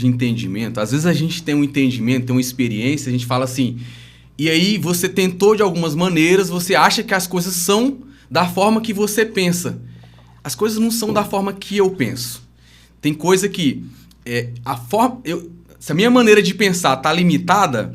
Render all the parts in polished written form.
de entendimento, às vezes a gente tem um entendimento, tem uma experiência, a gente fala assim, e aí você tentou de algumas maneiras, você acha que as coisas são da forma que você pensa. As coisas não são da forma que eu penso. Tem coisa que se a minha maneira de pensar está limitada...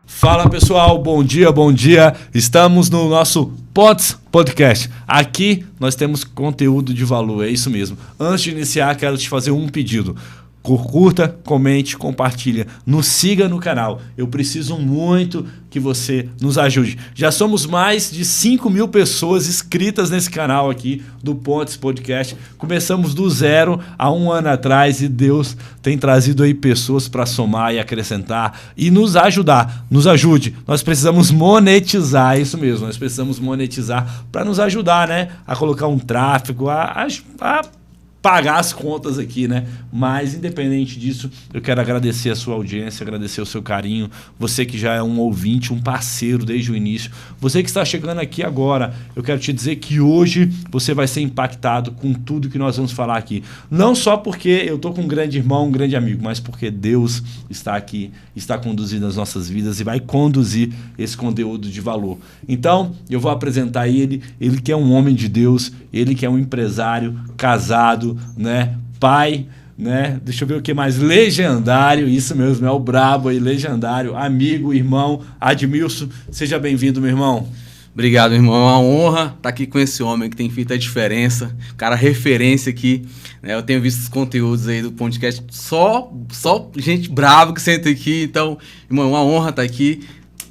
Fala pessoal, bom dia. Estamos no nosso POTS Podcast. Aqui nós temos conteúdo de valor, é isso mesmo. Antes de iniciar, quero te fazer um pedido. Curta, comente, compartilha, nos siga no canal. Eu preciso muito que você nos ajude. Já somos mais de 5.000 pessoas inscritas nesse canal aqui do Pontes Podcast. Começamos do zero há um ano atrás e Deus tem trazido aí pessoas para somar e acrescentar e nos ajudar. Nos ajude. Nós precisamos monetizar, é isso mesmo. Nós precisamos monetizar para nos ajudar, né? A colocar um tráfego, a pagar as contas aqui, né? Mas, independente disso, eu quero agradecer a sua audiência, agradecer o seu carinho, você que já é um ouvinte, um parceiro desde o início, você que está chegando aqui agora, eu quero te dizer que hoje você vai ser impactado com tudo que nós vamos falar aqui. Não só porque eu estou com um grande irmão, um grande amigo, mas porque Deus está aqui, está conduzindo as nossas vidas e vai conduzir esse conteúdo de valor. Então, eu vou apresentar ele que é um homem de Deus, ele que é um empresário, casado, né, pai, né, deixa eu ver o que mais, legendário, isso mesmo, é o brabo aí, legendário, amigo, irmão, Admilson, seja bem-vindo, meu irmão. Obrigado, meu irmão, é uma honra estar aqui com esse homem que tem feito a diferença, cara, referência aqui, né, eu tenho visto os conteúdos aí do podcast, só gente brava que senta aqui, então, irmão, é uma honra estar aqui,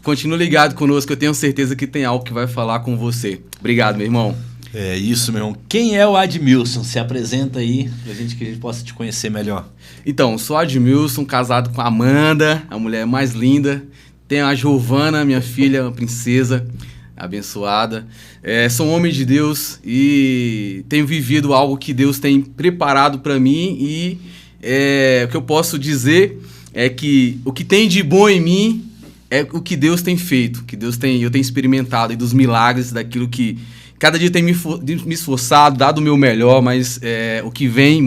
continue ligado conosco, eu tenho certeza que tem algo que vai falar com você. Obrigado, meu irmão. É isso, meu irmão. Quem é o Admilson? Se apresenta aí, que a gente possa te conhecer melhor. Então, sou Admilson, casado com a Amanda, a mulher mais linda. Tenho a Giovana, minha filha, uma princesa abençoada. Sou um homem de Deus e tenho vivido algo que Deus tem preparado para mim. E o que eu posso dizer é que o que tem de bom em mim é o que Deus tem feito, que eu tenho experimentado e dos milagres, daquilo que cada dia tem me esforçado, dado o meu melhor, mas o que vem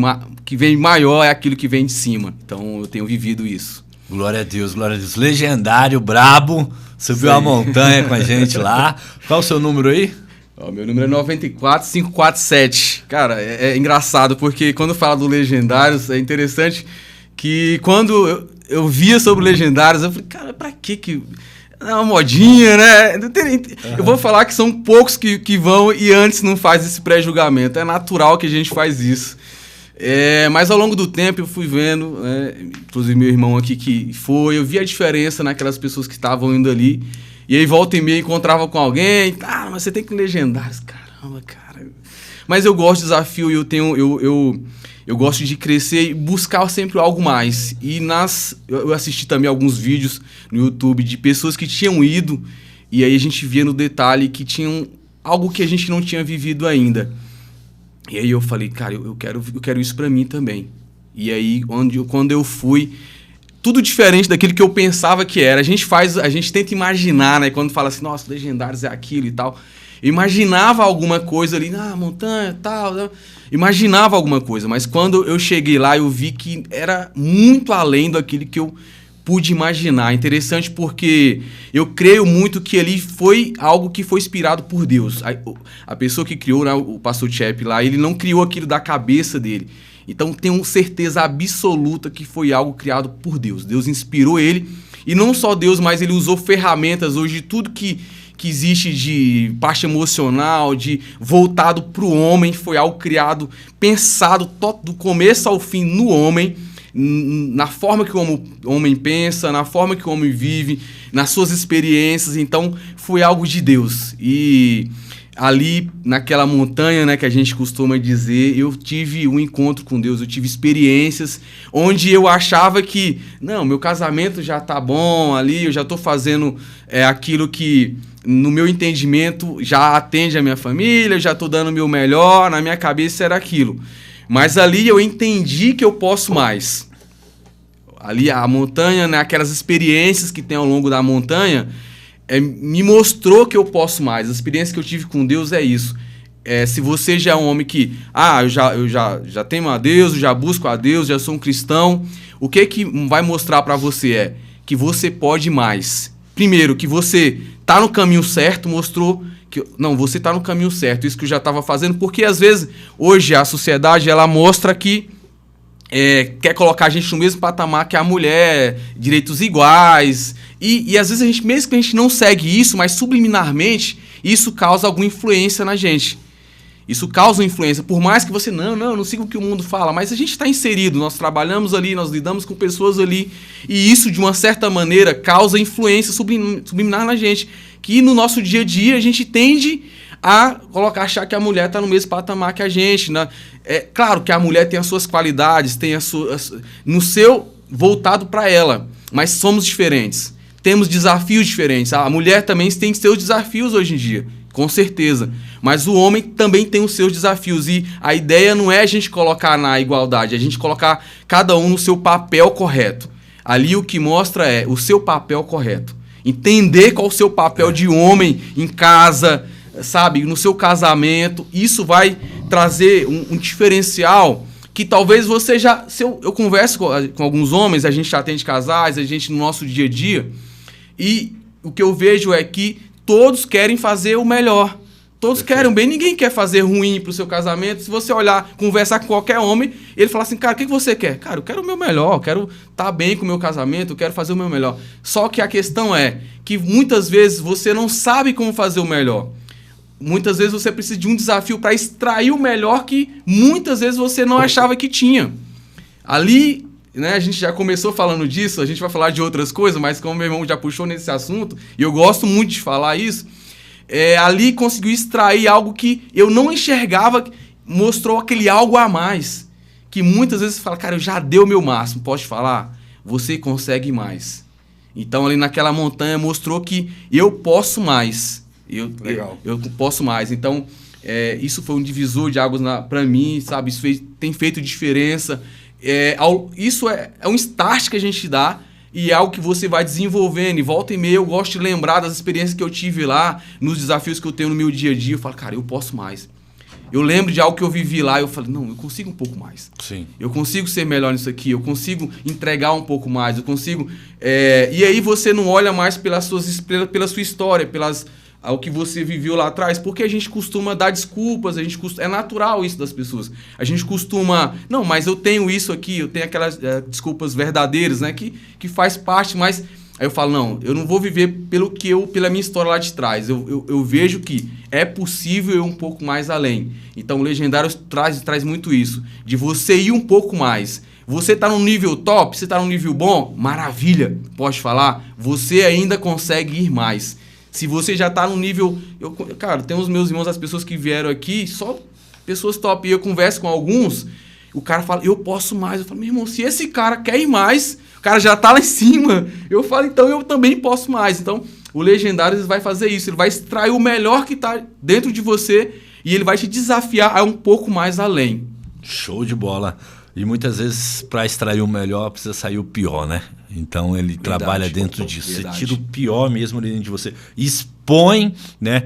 maior é aquilo que vem de cima. Então, eu tenho vivido isso. Glória a Deus, glória a Deus. Legendário, brabo, subiu a montanha com a gente lá. Qual o seu número aí? O meu número é 94547. Cara, é engraçado, porque quando fala do Legendários, é interessante que quando eu via sobre Legendários, eu falei, cara, pra que... É uma modinha, né? Eu vou falar que são poucos que vão e antes não faz esse pré-julgamento. É natural que a gente faz isso. Mas ao longo do tempo eu fui vendo, inclusive meu irmão aqui eu vi a diferença naquelas pessoas que estavam indo ali. E aí volta e meia encontrava com alguém. Mas você tem que Legendários. Caramba, cara. Mas eu gosto de desafio e eu gosto de crescer e buscar sempre algo mais. E eu assisti também alguns vídeos no YouTube de pessoas que tinham ido e aí a gente via no detalhe que tinham algo que a gente não tinha vivido ainda. E aí eu falei, cara, eu quero isso pra mim também. E aí, quando eu fui, tudo diferente daquilo que eu pensava que era. A gente tenta imaginar, né? Quando fala assim, nossa, Legendários é aquilo e tal. Eu imaginava alguma coisa ali, montanha e tal, imaginava alguma coisa, mas quando eu cheguei lá eu vi que era muito além daquilo que eu pude imaginar. Interessante porque eu creio muito que ali foi algo que foi inspirado por Deus. A pessoa que criou, né, o pastor Chap lá, ele não criou aquilo da cabeça dele. Então tenho certeza absoluta que foi algo criado por Deus. Deus inspirou ele, e não só Deus, mas ele usou ferramentas hoje de tudo que existe de parte emocional, de voltado para o homem, foi algo criado, pensado do começo ao fim no homem, na forma que o homem pensa, na forma que o homem vive, nas suas experiências. Então foi algo de Deus. E ali naquela montanha, né, que a gente costuma dizer, eu tive um encontro com Deus, eu tive experiências onde eu achava que, não, meu casamento já tá bom ali, eu já tô fazendo aquilo que no meu entendimento já atende a minha família, eu já tô dando o meu melhor, na minha cabeça era aquilo. Mas ali eu entendi que eu posso mais. Ali a montanha, né, aquelas experiências que tem ao longo da montanha, me mostrou que eu posso mais. A experiência que eu tive com Deus é isso. se você já é um homem que, eu já temo a Deus, eu já busco a Deus, já sou um cristão, o que vai mostrar para você que você pode mais. Primeiro, que você tá no caminho certo, mostrou que, não, você tá no caminho certo, isso que eu já estava fazendo, porque às vezes, hoje, a sociedade, ela mostra que quer colocar a gente no mesmo patamar que a mulher, direitos iguais, e às vezes mesmo que a gente não segue isso, mas subliminarmente, isso causa alguma influência na gente. Isso causa uma influência, por mais que você não siga o que o mundo fala, mas a gente está inserido, nós trabalhamos ali, nós lidamos com pessoas ali, e isso, de uma certa maneira, causa influência subliminar na gente, que no nosso dia a dia a gente tende a achar que a mulher está no mesmo patamar que a gente, né? Claro que a mulher tem as suas qualidades, tem no seu voltado para ela, mas somos diferentes, temos desafios diferentes. A mulher também tem seus desafios hoje em dia, com certeza. Mas o homem também tem os seus desafios. E a ideia não é a gente colocar na igualdade, é a gente colocar cada um no seu papel correto. Ali o que mostra é o seu papel correto. Entender qual o seu papel de homem em casa, sabe? No seu casamento. Isso vai trazer um diferencial que talvez você já... Eu converso com alguns homens, a gente já atende casais, a gente no nosso dia a dia, e o que eu vejo é que todos querem fazer o melhor. Todos querem bem, ninguém quer fazer ruim pro seu casamento. Se você olhar, conversar com qualquer homem, ele fala assim, cara, o que você quer? Cara, eu quero o meu melhor, eu quero estar bem com o meu casamento, eu quero fazer o meu melhor. Só que a questão é que muitas vezes você não sabe como fazer o melhor. Muitas vezes você precisa de um desafio para extrair o melhor que muitas vezes você não achava que tinha. Ali, né, a gente já começou falando disso, a gente vai falar de outras coisas, mas como meu irmão já puxou nesse assunto, e eu gosto muito de falar isso, ali conseguiu extrair algo que eu não enxergava, mostrou aquele algo a mais, que muitas vezes você fala, cara, eu já dei o meu máximo, pode falar? Você consegue mais. Então ali naquela montanha mostrou que eu posso mais. Eu posso mais. Então isso foi um divisor de águas para mim, sabe? Isso tem feito diferença. Isso é um start que a gente dá, e é algo que você vai desenvolvendo, e volta e meia eu gosto de lembrar das experiências que eu tive lá, nos desafios que eu tenho no meu dia a dia, eu falo, cara, eu posso mais. Eu lembro de algo que eu vivi lá, eu falei, não, eu consigo um pouco mais. Sim. Eu consigo ser melhor nisso aqui, eu consigo entregar um pouco mais, eu consigo... E aí você não olha mais pela sua história, ao que você viveu lá atrás, porque a gente costuma dar desculpas, é natural isso das pessoas. A gente costuma, não, mas eu tenho isso aqui, eu tenho aquelas desculpas verdadeiras, né, que faz parte, mas aí eu falo, não, eu não vou viver pela minha história lá de trás. Eu vejo que é possível ir um pouco mais além. Então o Legendários traz muito isso, de você ir um pouco mais. Você está num nível top, você está num nível bom, maravilha, pode falar, você ainda consegue ir mais. Se você já está num nível... Cara, tem os meus irmãos, as pessoas que vieram aqui, só pessoas top. E eu converso com alguns, o cara fala, eu posso mais. Eu falo, meu irmão, se esse cara quer ir mais, o cara já está lá em cima. Eu falo, então eu também posso mais. Então, o Legendários vai fazer isso. Ele vai extrair o melhor que está dentro de você e ele vai te desafiar a um pouco mais além. Show de bola. E muitas vezes, para extrair o melhor, precisa sair o pior, né? Então, ele trabalha dentro disso. Verdade. Você tira o pior mesmo dentro de você. Expõe, né?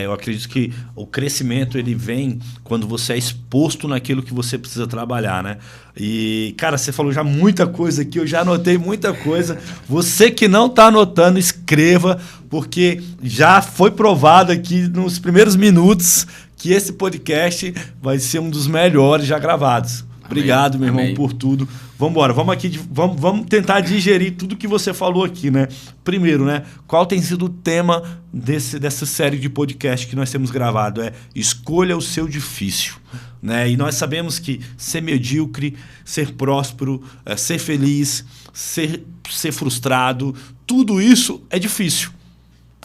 Eu acredito que o crescimento, ele vem quando você é exposto naquilo que você precisa trabalhar, né? E, cara, você falou já muita coisa aqui, eu já anotei muita coisa. Você que não está anotando, escreva, porque já foi provado aqui nos primeiros minutos que esse podcast vai ser um dos melhores já gravados. Obrigado, meu irmão, por tudo. Vamos embora, vamos tentar digerir tudo que você falou aqui, né? Primeiro, né? Qual tem sido o tema dessa série de podcast que nós temos gravado? Escolha o seu difícil, né? E nós sabemos que ser medíocre, ser próspero, ser feliz, ser frustrado, tudo isso é difícil.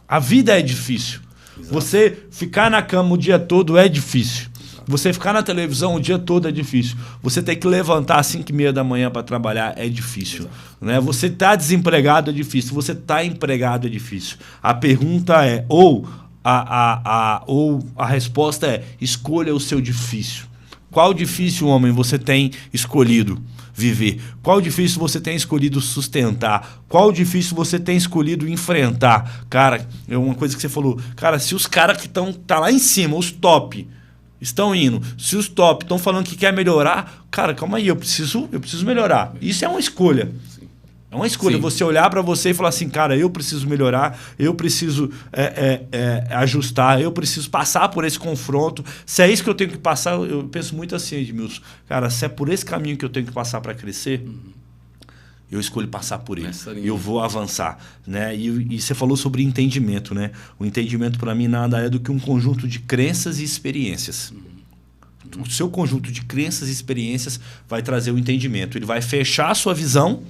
A vida é difícil. Exato. Você ficar na cama o dia todo é difícil. Você ficar na televisão o dia todo é difícil. Você ter que levantar às 5h30 da manhã para trabalhar é difícil. Né? Você estar desempregado é difícil. Você estar empregado é difícil. A pergunta é, ou a resposta é, escolha o seu difícil. Qual difícil, homem, você tem escolhido viver? Qual difícil você tem escolhido sustentar? Qual difícil você tem escolhido enfrentar? Cara, é uma coisa que você falou. Cara, se os caras que estão lá em cima, os top... estão indo. Se os top estão falando que quer melhorar, cara, calma aí, eu preciso melhorar. Isso é uma escolha. É uma escolha. Sim. Você olhar para você e falar assim, cara, eu preciso melhorar, eu preciso ajustar, eu preciso passar por esse confronto. Se é isso que eu tenho que passar, eu penso muito assim, Edmilson. Cara, se é por esse caminho que eu tenho que passar para crescer, eu escolho passar por ele. Eu vou avançar, né? E você falou sobre entendimento, né? O entendimento para mim nada é do que um conjunto de crenças e experiências. O seu conjunto de crenças e experiências vai trazer o entendimento. Ele vai fechar a sua visão,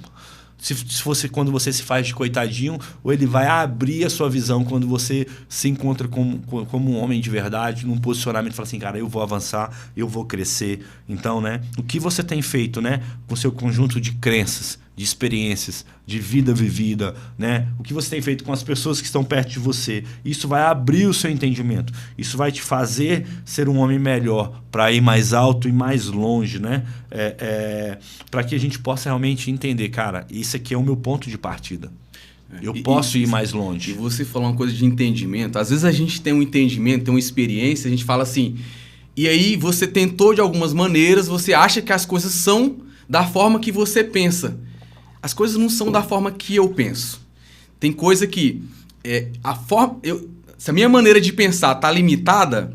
se fosse quando você se faz de coitadinho, ou ele vai abrir a sua visão quando você se encontra como um homem de verdade, num posicionamento e fala assim, cara, eu vou avançar, eu vou crescer. Então, né, o que você tem feito, né, com o seu conjunto de crenças, de experiências, de vida vivida, né? O que você tem feito com as pessoas que estão perto de você, isso vai abrir o seu entendimento, isso vai te fazer ser um homem melhor, para ir mais alto e mais longe, né? Para que a gente possa realmente entender, cara, isso aqui é o meu ponto de partida. Eu posso ir mais longe. E você falou uma coisa de entendimento. Às vezes a gente tem um entendimento, tem uma experiência, a gente fala assim, e aí você tentou de algumas maneiras, você acha que as coisas são da forma que você pensa. As coisas não são da forma que eu penso. Tem coisa que... se a minha maneira de pensar está limitada,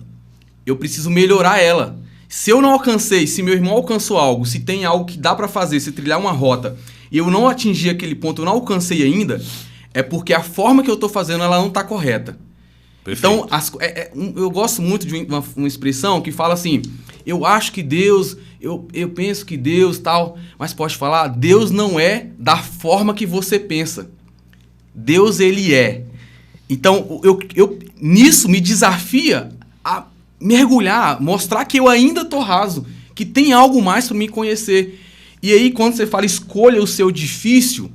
eu preciso melhorar ela. Se eu não alcancei, se meu irmão alcançou algo, se tem algo que dá para fazer, se trilhar uma rota, e eu não atingi aquele ponto, eu não alcancei ainda, é porque a forma que eu estou fazendo ela não está correta. Perfeito. Então, eu gosto muito de uma expressão que fala assim, eu acho que Deus... Eu penso que Deus tal, mas pode falar, Deus não é da forma que você pensa. Deus, ele é. Então, nisso me desafia a mergulhar, mostrar que eu ainda estou raso, que tem algo mais para me conhecer. E aí, quando você fala, escolha o seu difícil,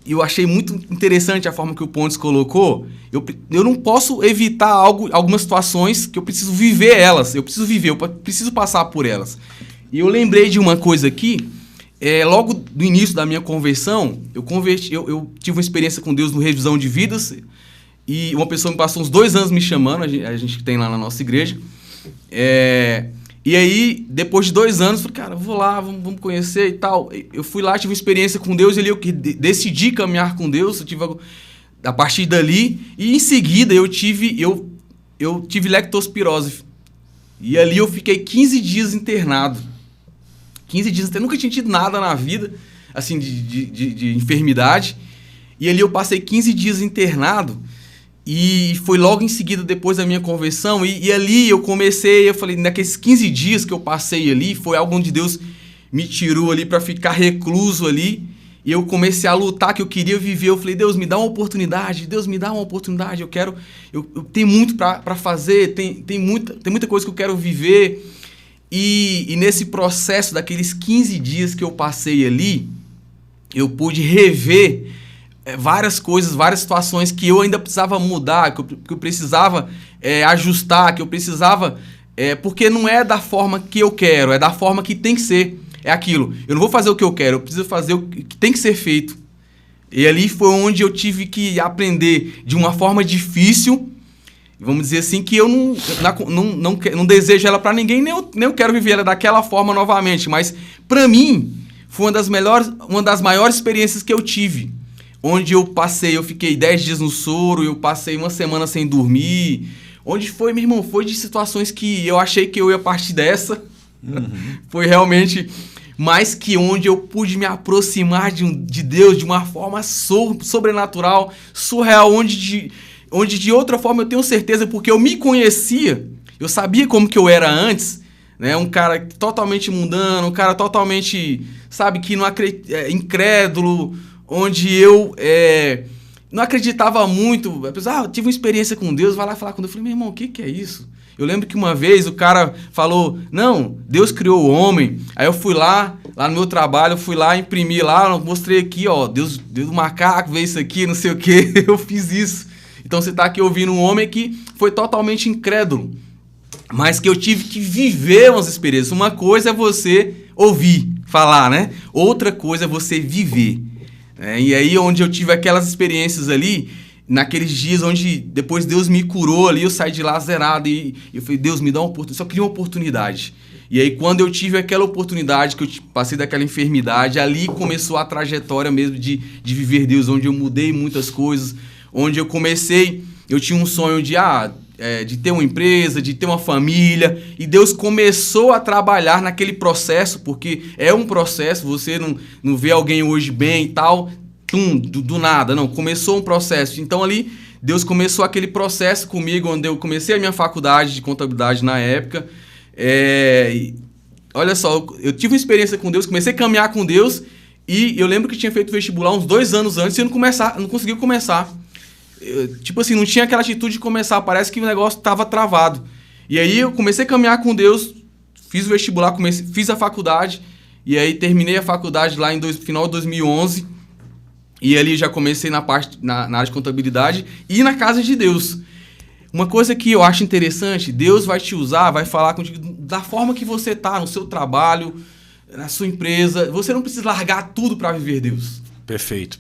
eu achei muito interessante a forma que o Pontes colocou. Eu não posso evitar algumas situações que eu preciso viver elas. Eu preciso passar por elas. E eu lembrei de uma coisa aqui. Logo do início da minha conversão, eu tive uma experiência com Deus no Revisão de Vidas. E uma pessoa me passou uns 2 anos me chamando, a gente tem lá na nossa igreja. E aí, depois de 2 anos, falei, cara, vou lá, vamos conhecer e tal. Eu fui lá, tive uma experiência com Deus, eu decidi caminhar com Deus, a partir dali, e em seguida eu tive leptospirose. E ali eu fiquei 15 dias internado. 15 dias, eu nunca tinha tido nada na vida, assim, de enfermidade. E ali eu passei 15 dias internado. E foi logo em seguida, depois da minha conversão, e ali eu falei, naqueles 15 dias que eu passei ali, foi algo onde Deus me tirou ali para ficar recluso ali, e eu comecei a lutar, que eu queria viver. Eu falei, Deus, me dá uma oportunidade, eu tenho muito para fazer, tem muita coisa que eu quero viver. E nesse processo daqueles 15 dias que eu passei ali, eu pude rever várias coisas, várias situações que eu ainda precisava mudar, que eu precisava ajustar, que eu precisava... porque não é da forma que eu quero, é da forma que tem que ser. É aquilo. Eu não vou fazer o que eu quero, eu preciso fazer o que tem que ser feito. E ali foi onde eu tive que aprender de uma forma difícil, vamos dizer assim, que eu não desejo ela para ninguém, nem eu quero viver ela daquela forma novamente. Mas, para mim, foi uma das maiores experiências que eu tive. Onde eu fiquei 10 dias no soro, eu passei 1 semana sem dormir. Onde foi, meu irmão, foi de situações que eu achei que eu ia partir dessa. Foi realmente, mas que onde eu pude me aproximar de Deus de uma forma sobrenatural, surreal, onde de outra forma eu tenho certeza, porque eu me conhecia, eu sabia como que eu era antes, né? Um cara totalmente mundano, um cara totalmente, sabe, que não incrédulo, onde eu não acreditava muito. Eu tive uma experiência com Deus, vai lá falar com Deus. Eu falei, meu irmão, o que é isso? Eu lembro que uma vez o cara falou, não, Deus criou o homem. Aí eu fui lá no meu trabalho, eu fui lá, imprimi lá, mostrei aqui, ó, Deus do macaco, veio isso aqui, não sei o quê. Eu fiz isso. Então você está aqui ouvindo um homem que foi totalmente incrédulo, mas que eu tive que viver umas experiências. Uma coisa é você ouvir falar, né? Outra coisa é você viver. E aí onde eu tive aquelas experiências ali, naqueles dias onde depois Deus me curou ali, eu saí de lá zerado e eu falei, Deus, me dá uma oportunidade, só queria uma oportunidade. E aí quando eu tive aquela oportunidade, que eu passei daquela enfermidade, ali começou a trajetória mesmo de viver Deus, onde eu mudei muitas coisas, onde eu tinha um sonho de ter uma empresa, de ter uma família, e Deus começou a trabalhar naquele processo, porque é um processo, você não vê alguém hoje bem e tal, do nada, não, começou um processo. Então ali, Deus começou aquele processo comigo, onde eu comecei a minha faculdade de contabilidade na época. Olha só, eu tive uma experiência com Deus, comecei a caminhar com Deus, e eu lembro que tinha feito vestibular uns 2 anos antes e eu não conseguia começar. Tipo assim, não tinha aquela atitude de começar, parece que o negócio estava travado. E aí eu comecei a caminhar com Deus, fiz o vestibular, fiz a faculdade, e aí terminei a faculdade lá em final de 2011, e ali já comecei na área de contabilidade e na casa de Deus. Uma coisa que eu acho interessante, Deus vai te usar, vai falar contigo da forma que você está, no seu trabalho, na sua empresa. Você não precisa largar tudo para viver Deus. Perfeito.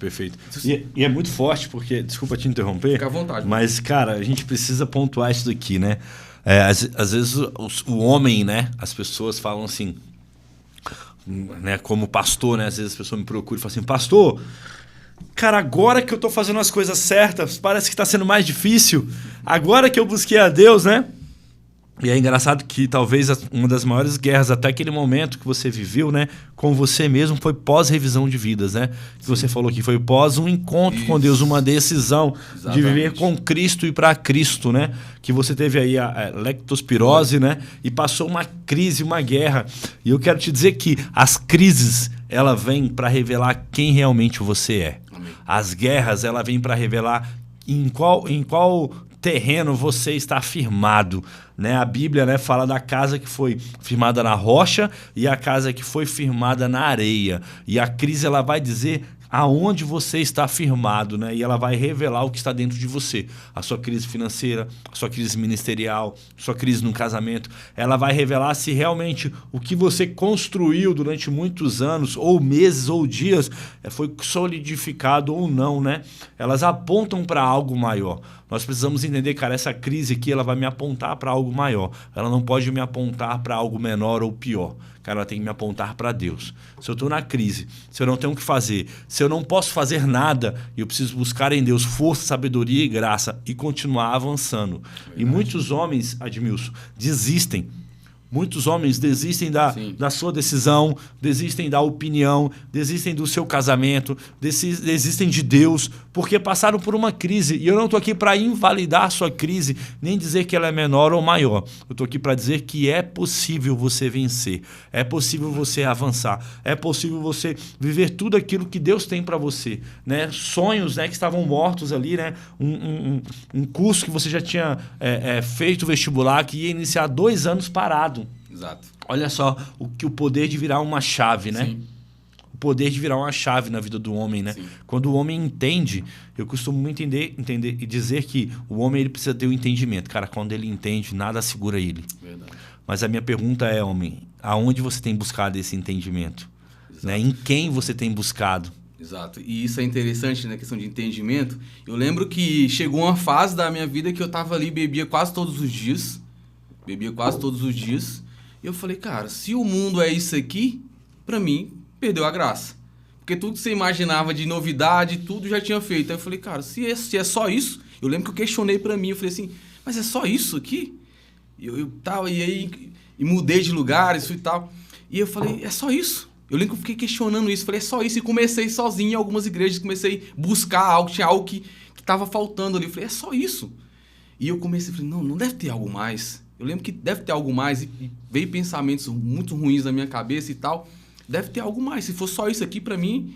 E é muito forte, porque, desculpa te interromper. Fica à vontade. Mas, cara, a gente precisa pontuar isso daqui, né? Às vezes o homem, né? As pessoas falam assim, né? Como pastor, né? Às vezes as pessoas me procuram e falam assim, pastor, cara, agora que eu tô fazendo as coisas certas, parece que tá sendo mais difícil. Agora que eu busquei a Deus, né? E é engraçado que talvez uma das maiores guerras até aquele momento que você viveu, né, com você mesmo, foi pós-revisão de vidas, né? Que você falou que foi pós um encontro com Deus, uma decisão de viver com Cristo e para Cristo, né? Que você teve aí a leptospirose, né? E passou uma crise, uma guerra. E eu quero te dizer que as crises, ela vem para revelar quem realmente você é. Amém. As guerras, ela vem para revelar em qual terreno você está firmado, né? A Bíblia, né, fala da casa que foi firmada na rocha e a casa que foi firmada na areia. E a crise, ela vai dizer aonde você está firmado, né? E ela vai revelar o que está dentro de você. A sua crise financeira, a sua crise ministerial, a sua crise no casamento. Ela vai revelar se realmente o que você construiu durante muitos anos, ou meses, ou dias, foi solidificado ou não, né? Elas apontam para algo maior. Nós precisamos entender, cara, essa crise aqui, ela vai me apontar para algo maior. Ela não pode me apontar para algo menor ou pior. Cara, ela tem que me apontar para Deus. Se eu estou na crise, se eu não tenho o que fazer, se eu não posso fazer nada, eu preciso buscar em Deus força, sabedoria e graça e continuar avançando. E muitos homens, Admilson, desistem. Muitos homens desistem da sua decisão, desistem da opinião, desistem do seu casamento, desistem de Deus, porque passaram por uma crise. E eu não estou aqui para invalidar a sua crise, nem dizer que ela é menor ou maior. Eu estou aqui para dizer que é possível você vencer, é possível você avançar, é possível você viver tudo aquilo que Deus tem para você, né? Sonhos, né, que estavam mortos ali, né? Um curso que você já tinha feito vestibular, que ia iniciar 2 anos parado. Exato. Olha só o poder de virar uma chave, né? Sim. O poder de virar uma chave na vida do homem, né? Sim. Quando o homem entende, eu costumo muito entender e dizer que o homem, ele precisa ter o entendimento. Cara, quando ele entende, nada segura ele. Verdade. Mas a minha pergunta é, homem, aonde você tem buscado esse entendimento? Né? Em quem você tem buscado? Exato. E isso é interessante na questão de entendimento. Eu lembro que chegou uma fase da minha vida que eu tava ali, bebia quase todos os dias. E eu falei, cara, se o mundo é isso aqui, pra mim, perdeu a graça. Porque tudo que você imaginava de novidade, tudo já tinha feito. Aí eu falei, cara, se é só isso... Eu lembro que eu questionei pra mim, eu falei assim, mas é só isso aqui? E mudei de lugares e tal. E eu falei, é só isso? Eu lembro que eu fiquei questionando isso, falei, é só isso? E comecei sozinho em algumas igrejas, comecei a buscar algo, tinha algo que tava faltando ali. Eu falei, é só isso? E eu comecei, falei, não deve ter algo mais. Eu lembro que deve ter algo mais, e veio pensamentos muito ruins na minha cabeça e tal. Deve ter algo mais. Se for só isso aqui, pra mim,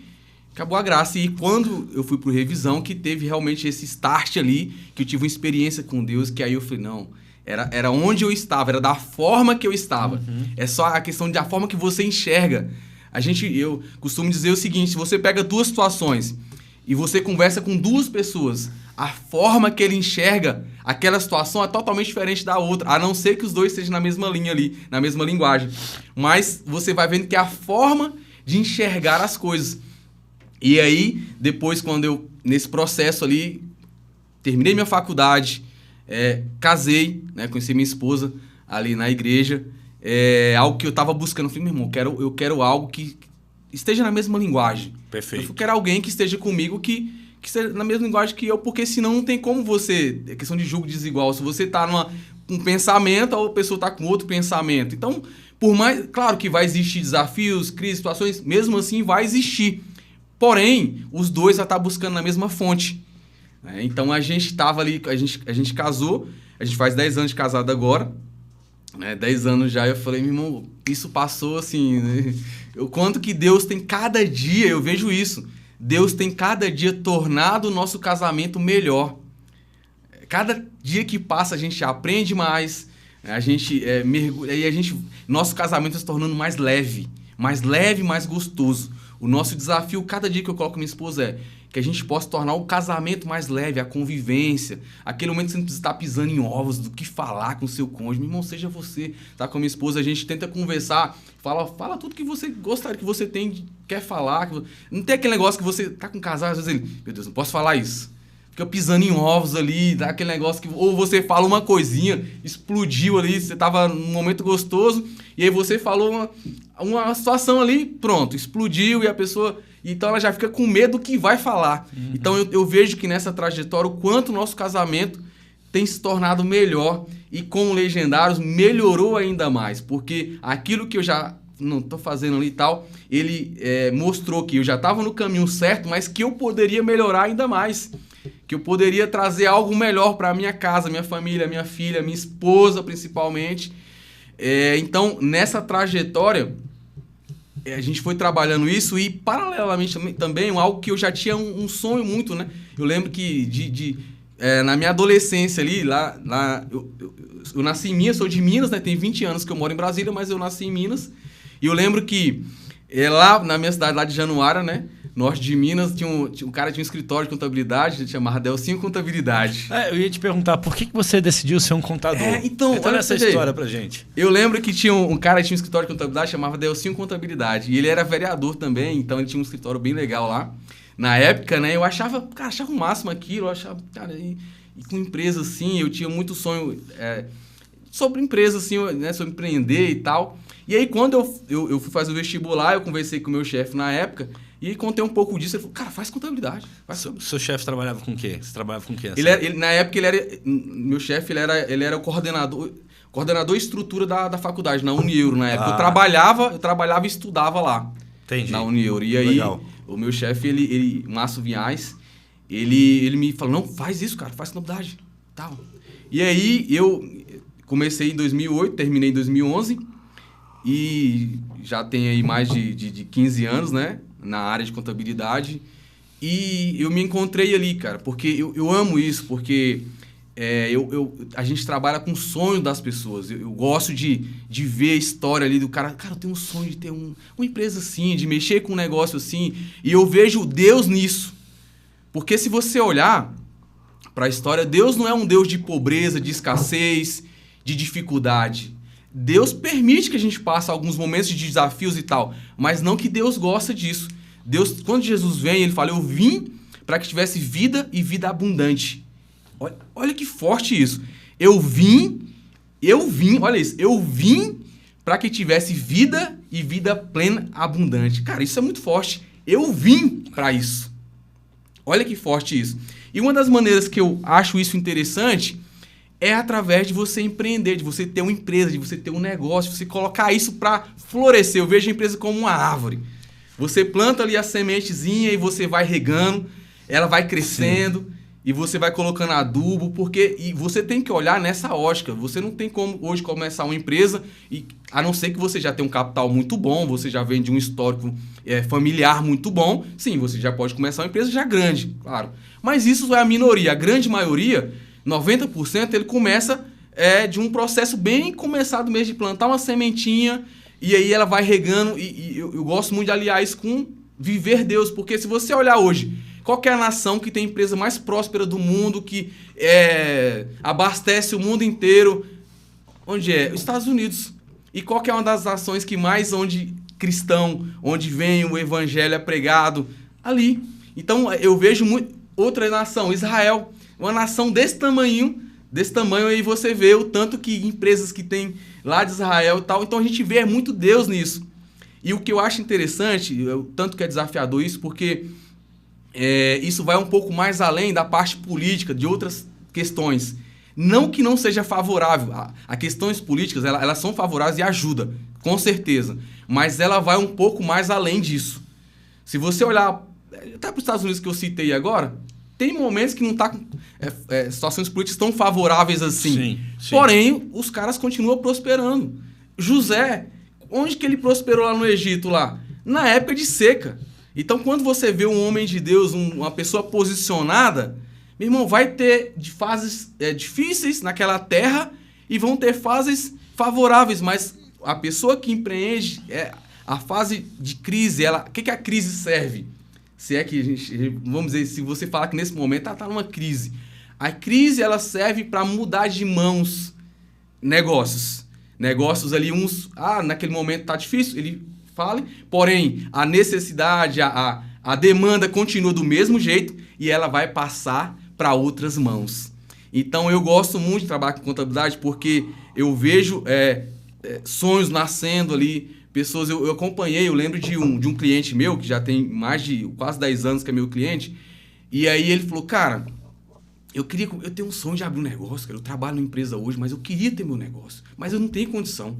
acabou a graça. E quando eu fui pro Revisão, que teve realmente esse start ali, que eu tive uma experiência com Deus, que aí eu falei, não, era onde eu estava, era da forma que eu estava. Uhum. É só a questão da forma que você enxerga. Eu costumo dizer o seguinte, se você pega 2 situações e você conversa com 2 pessoas, a forma que ele enxerga aquela situação é totalmente diferente da outra, a não ser que os 2 estejam na mesma linha ali, na mesma linguagem. Mas você vai vendo que é a forma de enxergar as coisas. E aí, depois, nesse processo ali, terminei minha faculdade, casei, né? Conheci minha esposa ali na igreja. Algo que eu estava buscando. Eu falei, meu irmão, eu quero algo que esteja na mesma linguagem. Perfeito. Eu quero alguém que esteja comigo, que esteja na mesma linguagem que eu, porque senão não tem como você... É questão de julgo desigual. Se você está com um pensamento, a outra pessoa está com outro pensamento. Então, por mais... Claro que vai existir desafios, crises, situações, mesmo assim vai existir. Porém, os dois já estão buscando na mesma fonte. Então, a gente estava ali... A gente casou. A gente faz 10 anos de casado agora. 10 anos já. Eu falei, meu irmão, isso passou assim... Né? O quanto que Deus tem cada dia, eu vejo isso. Deus tem cada dia tornado o nosso casamento melhor. Cada dia que passa a gente aprende mais, a gente mergulha, e nosso casamento está se tornando mais leve, mais gostoso. O nosso desafio, cada dia que eu coloco minha esposa, que a gente possa tornar o casamento mais leve, a convivência, aquele momento que você não precisa estar pisando em ovos, do que falar com o seu cônjuge. Meu irmão, seja você, tá com a minha esposa, a gente tenta conversar, fala tudo que você gostaria, que você quer falar. Não tem aquele negócio que você tá com um casal, às vezes ele, meu Deus, não posso falar isso. Fica pisando em ovos ali, dá aquele negócio que... Ou você fala uma coisinha, explodiu ali, você tava num momento gostoso, e aí você falou uma situação ali, pronto, explodiu, e a pessoa... Então ela já fica com medo do que vai falar. Uhum. Então eu vejo que nessa trajetória, o quanto o nosso casamento tem se tornado melhor, e com o Legendários melhorou ainda mais, porque aquilo que eu já não tô fazendo ali e tal, ele mostrou que eu já estava no caminho certo, mas que eu poderia melhorar ainda mais. Que eu poderia trazer algo melhor para minha casa, minha família, minha filha, minha esposa principalmente. Então, nessa trajetória, a gente foi trabalhando isso e, paralelamente também, algo que eu já tinha um sonho muito, né? Eu lembro que na minha adolescência ali, eu nasci em Minas, sou de Minas, né? Tem 20 anos que eu moro em Brasília, mas eu nasci em Minas. E eu lembro que lá na minha cidade, lá de Januária, né? Norte de Minas, um cara tinha um escritório de contabilidade, ele chamava Delcinho Contabilidade. Eu ia te perguntar, por que você decidiu ser um contador? Então olha essa história pra gente. Eu lembro que tinha um cara que tinha um escritório de contabilidade, chamava Delcinho Contabilidade. E ele era vereador também, então ele tinha um escritório bem legal lá. Na época, né, eu achava o máximo aquilo, eu achava, cara, e com empresa assim, eu tinha muito sonho sobre empresa, assim, né, sobre empreender e tal. E aí, quando eu fui fazer o vestibular, eu conversei com o meu chefe na época, e contei um pouco disso. Ele falou, cara, faz contabilidade. Seu chefe trabalhava com o quê? Você trabalhava com o quê? Na época, meu chefe, ele era o coordenador e estrutura da faculdade, na Unieuro, na época. Eu trabalhava e estudava lá. Entendi. Na Unieuro. E aí, legal. O meu chefe, Márcio Vinhais, ele me falou, não, faz isso, cara, faz contabilidade. Tal. E aí, eu comecei em 2008, terminei em 2011, e já tem aí mais de 15 anos, né? Na área de contabilidade, e eu me encontrei ali, cara, porque eu amo isso, porque a gente trabalha com o sonho das pessoas. Eu gosto de ver a história ali do cara, eu tenho um sonho de ter uma empresa assim, de mexer com um negócio assim, e eu vejo Deus nisso, porque se você olhar para a história, Deus não é um Deus de pobreza, de escassez, de dificuldade. Deus permite que a gente passe alguns momentos de desafios e tal, mas não que Deus gosta disso. Deus, quando Jesus vem, ele fala, eu vim para que tivesse vida e vida abundante. Olha que forte isso. Eu vim, olha isso, eu vim para que tivesse vida e vida plena, abundante. Cara, isso é muito forte. Eu vim para isso. Olha que forte isso. E uma das maneiras que eu acho isso interessante é através de você empreender, de você ter uma empresa, de você ter um negócio, de você colocar isso para florescer. Eu vejo a empresa como uma árvore. Você planta ali a sementezinha e você vai regando, ela vai crescendo. Sim. E você vai colocando adubo, e você tem que olhar nessa ótica. Você não tem como hoje começar uma empresa, a não ser que você já tenha um capital muito bom, você já vem de um histórico familiar muito bom. Sim, você já pode começar uma empresa já grande, claro. Mas isso é a minoria. A grande maioria, 90%, ele começa de um processo bem começado mesmo, de plantar uma sementinha, e aí ela vai regando. E eu gosto muito de aliar isso com viver Deus, porque se você olhar hoje, qual que é a nação que tem a empresa mais próspera do mundo, que abastece o mundo inteiro? Onde é? Os Estados Unidos. E qual que é uma das nações que mais, onde vem o evangelho é pregado? Ali. Então, eu vejo outra nação, Israel. uma nação desse tamanho aí você vê o tanto que empresas que tem lá de Israel e tal. Então a gente vê muito Deus nisso. E o que eu acho interessante, o tanto que é desafiador isso, porque isso vai um pouco mais além da parte política, de outras questões. Não que não seja favorável. A questões políticas, elas são favoráveis e ajudam, com certeza. Mas ela vai um pouco mais além disso. Se você olhar até para os Estados Unidos que eu citei agora, tem momentos que não está situações políticas tão favoráveis assim. Sim. Porém, os caras continuam prosperando. José, onde que ele prosperou lá no Egito? Lá? Na época de seca. Então, quando você vê um homem de Deus, uma pessoa posicionada, meu irmão, vai ter fases difíceis naquela terra e vão ter fases favoráveis, mas a pessoa que empreende, a fase de crise, o que a crise serve? Se é que a gente, vamos dizer, se você falar que nesse momento está numa crise, a crise ela serve para mudar de mãos negócios. Negócios ali, naquele momento está difícil, ele fala, porém, a necessidade, a demanda continua do mesmo jeito e ela vai passar para outras mãos. Então, eu gosto muito de trabalhar com contabilidade porque eu vejo sonhos nascendo ali, pessoas, eu acompanhei, eu lembro de um cliente meu, que já tem mais de quase 10 anos que é meu cliente, e aí ele falou, cara, eu tenho um sonho de abrir um negócio, cara, eu trabalho numa empresa hoje, mas eu queria ter meu negócio, mas eu não tenho condição.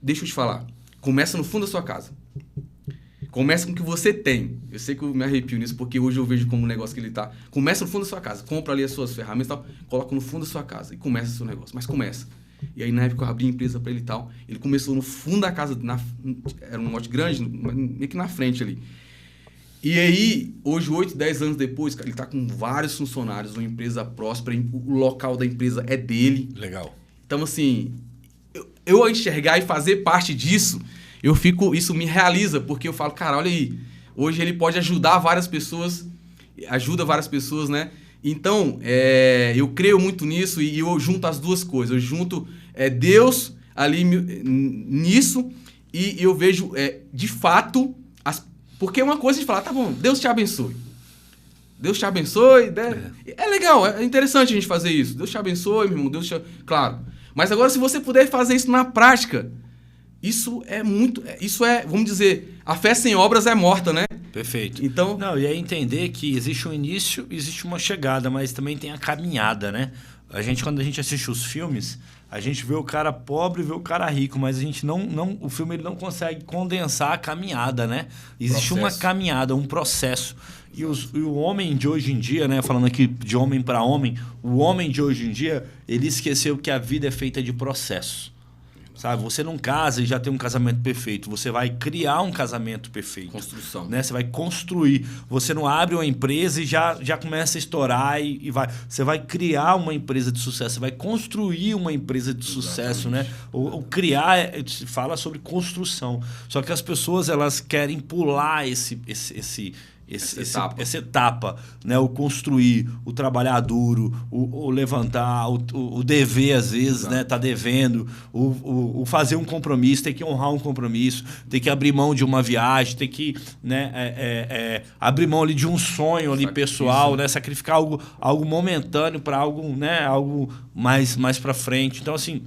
Deixa eu te falar, começa no fundo da sua casa. Começa com o que você tem. Eu sei que eu me arrepio nisso, porque hoje eu vejo como um negócio que ele tá. Começa no fundo da sua casa, compra ali as suas ferramentas e tal, coloca no fundo da sua casa e começa o seu negócio, mas começa. E aí, na época, eu abri a empresa para ele e tal. Ele começou no fundo da casa, era um lote grande, meio que na frente ali. E aí, hoje, 8, 10 anos depois, ele tá com vários funcionários, uma empresa próspera, o local da empresa é dele. Legal. Então, assim, eu enxergar e fazer parte disso, isso me realiza, porque eu falo, cara, olha aí, hoje ele pode ajudar várias pessoas, ajuda várias pessoas, né? Então, eu creio muito nisso e eu junto as duas coisas. Eu junto Deus ali nisso e eu vejo, de fato, porque uma coisa de falar, tá bom, Deus te abençoe. Deus te abençoe. Né? É legal, é interessante a gente fazer isso. Deus te abençoe, meu irmão, claro. Mas agora, se você puder fazer isso na prática, isso vamos dizer, a fé sem obras é morta, né? Perfeito. Então, não, e é entender que existe um início, existe uma chegada, mas também tem a caminhada, né? Quando a gente assiste os filmes, a gente vê o cara pobre e vê o cara rico, mas a gente o filme ele não consegue condensar a caminhada, né? Existe uma caminhada, um processo. E o homem de hoje em dia, né? Falando aqui de homem para homem, o homem de hoje em dia, ele esqueceu que a vida é feita de processo. Sabe, você não casa e já tem um casamento perfeito. Você vai criar um casamento perfeito. Construção. Né? Você vai construir. Você não abre uma empresa e já começa a estourar e vai. Você vai criar uma empresa de sucesso. Você vai construir uma empresa de sucesso, né? O criar fala sobre construção. Só que as pessoas elas querem pular essa etapa, né? O construir, o trabalhar duro, o levantar, o dever às vezes, né? Tá devendo, o fazer um compromisso, ter que honrar um compromisso, ter que abrir mão de uma viagem, ter que, né? Abrir mão ali de um sonho ali pessoal, né? Sacrificar algo momentâneo para algo, né? Algo mais para frente. Então assim,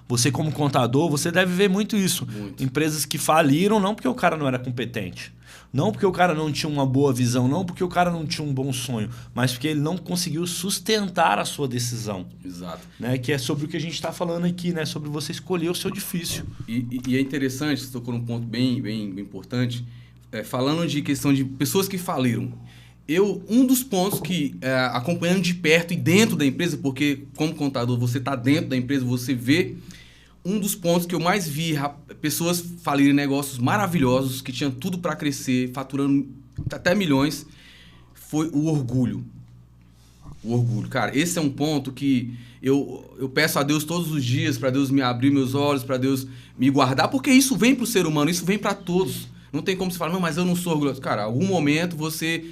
você como contador, você deve ver muito isso. Muito. Empresas que faliram não porque o cara não era competente. Não porque o cara não tinha uma boa visão, não porque o cara não tinha um bom sonho, mas porque ele não conseguiu sustentar a sua decisão. Exato. Né? Que é sobre o que a gente está falando aqui, né? Sobre você escolher o seu difícil. E é interessante, você tocou num ponto bem, bem importante, falando de questão de pessoas que faliram. Um dos pontos que, acompanhando de perto e dentro da empresa, porque como contador você está dentro da empresa, você vê, um dos pontos que eu mais vi pessoas falirem negócios maravilhosos, que tinham tudo para crescer, faturando até milhões, foi o orgulho. O orgulho. Cara, esse é um ponto que eu peço a Deus todos os dias, para Deus me abrir meus olhos, para Deus me guardar, porque isso vem para o ser humano, isso vem para todos. Não tem como você falar, não, mas eu não sou orgulhoso. Cara, em algum momento você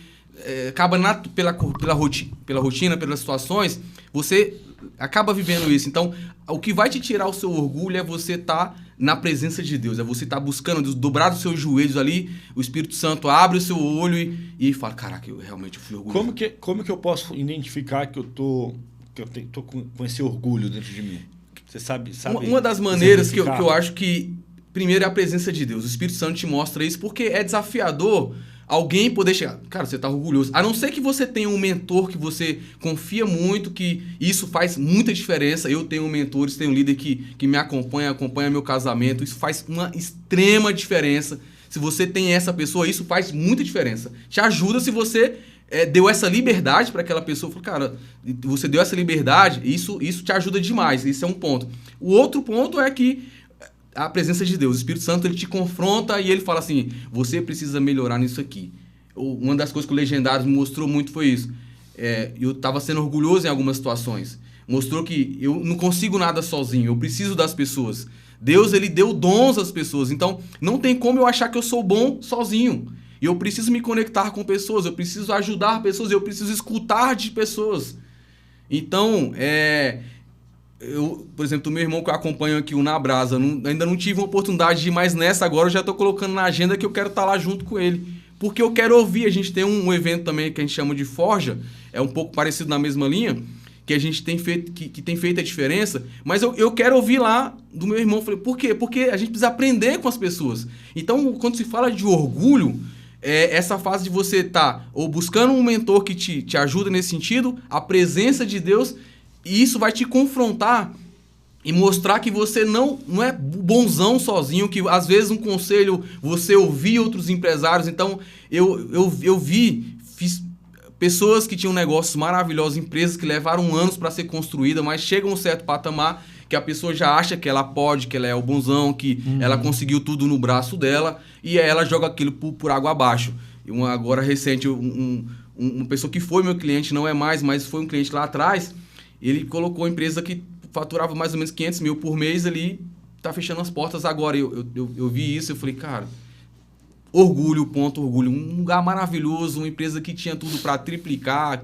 acaba pela rotina, pelas situações, você acaba vivendo isso. Então, o que vai te tirar o seu orgulho é você estar na presença de Deus. É você estar buscando Deus, dobrar os seus joelhos ali, o Espírito Santo abre o seu olho e fala, caraca, eu realmente fui orgulhoso. Como que eu posso identificar que eu tô com esse orgulho dentro de mim? Você sabe uma das maneiras que eu acho que, primeiro, é a presença de Deus. O Espírito Santo te mostra isso porque é desafiador alguém poder chegar. Cara, você tá orgulhoso. A não ser que você tenha um mentor que você confia muito, que isso faz muita diferença. Eu tenho mentores, tenho um líder que me acompanha meu casamento. Isso faz uma extrema diferença. Se você tem essa pessoa, isso faz muita diferença. Te ajuda se você deu essa liberdade para aquela pessoa. Falou, cara, você deu essa liberdade, isso te ajuda demais. Isso é um ponto. O outro ponto é que a presença de Deus, o Espírito Santo, ele te confronta e ele fala assim, você precisa melhorar nisso aqui. Uma das coisas que o Legendários me mostrou muito foi isso. Eu estava sendo orgulhoso em algumas situações. Mostrou que eu não consigo nada sozinho, eu preciso das pessoas. Deus, ele deu dons às pessoas, então não tem como eu achar que eu sou bom sozinho. E eu preciso me conectar com pessoas, eu preciso ajudar pessoas, eu preciso escutar de pessoas. Então, por exemplo, o meu irmão que eu acompanho aqui, o Na Brasa, ainda não tive uma oportunidade de ir mais nessa, agora eu já estou colocando na agenda que eu quero estar lá junto com ele. Porque eu quero ouvir, a gente tem um evento também que a gente chama de Forja, é um pouco parecido na mesma linha, que a gente tem feito, que tem feito a diferença, mas eu quero ouvir lá do meu irmão. Eu falei, por quê? Porque a gente precisa aprender com as pessoas. Então, quando se fala de orgulho, essa fase de você estar ou buscando um mentor que te ajuda nesse sentido, a presença de Deus, e isso vai te confrontar e mostrar que você não é bonzão sozinho, que às vezes um conselho você ouvir outros empresários. Então, fiz pessoas que tinham negócios maravilhosos, empresas que levaram anos para ser construída, mas chegam a um certo patamar que a pessoa já acha que ela pode, que ela é o bonzão, que ela conseguiu tudo no braço dela, e aí ela joga aquilo por água abaixo. Agora recente, uma pessoa que foi meu cliente, não é mais, mas foi um cliente lá atrás, ele colocou a empresa que faturava mais ou menos 500 mil por mês ali, tá fechando as portas agora. Eu vi isso, eu falei, cara, orgulho, um lugar maravilhoso, uma empresa que tinha tudo para triplicar,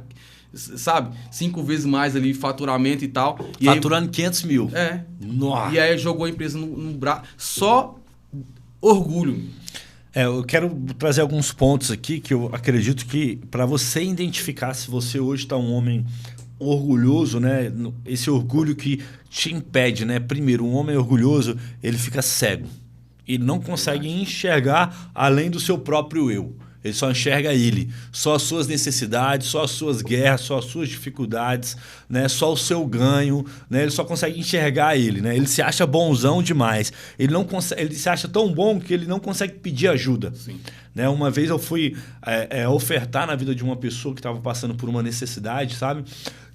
sabe? 5 vezes mais ali, faturamento e tal. E faturando aí, 500 mil. Nossa. E aí jogou a empresa no braço. Só orgulho. Eu quero trazer alguns pontos aqui que eu acredito que para você identificar se você hoje está um homem orgulhoso, né? Esse orgulho que te impede, né? Primeiro, um homem orgulhoso, ele fica cego. Ele não consegue enxergar além do seu próprio eu. Ele só enxerga ele, só as suas necessidades, só as suas guerras, só as suas dificuldades, né? Só o seu ganho, né? Ele só consegue enxergar ele, né? Ele se acha bonzão demais. Ele se acha tão bom que ele não consegue pedir ajuda. Sim. Né? Uma vez eu fui ofertar na vida de uma pessoa que estava passando por uma necessidade, sabe?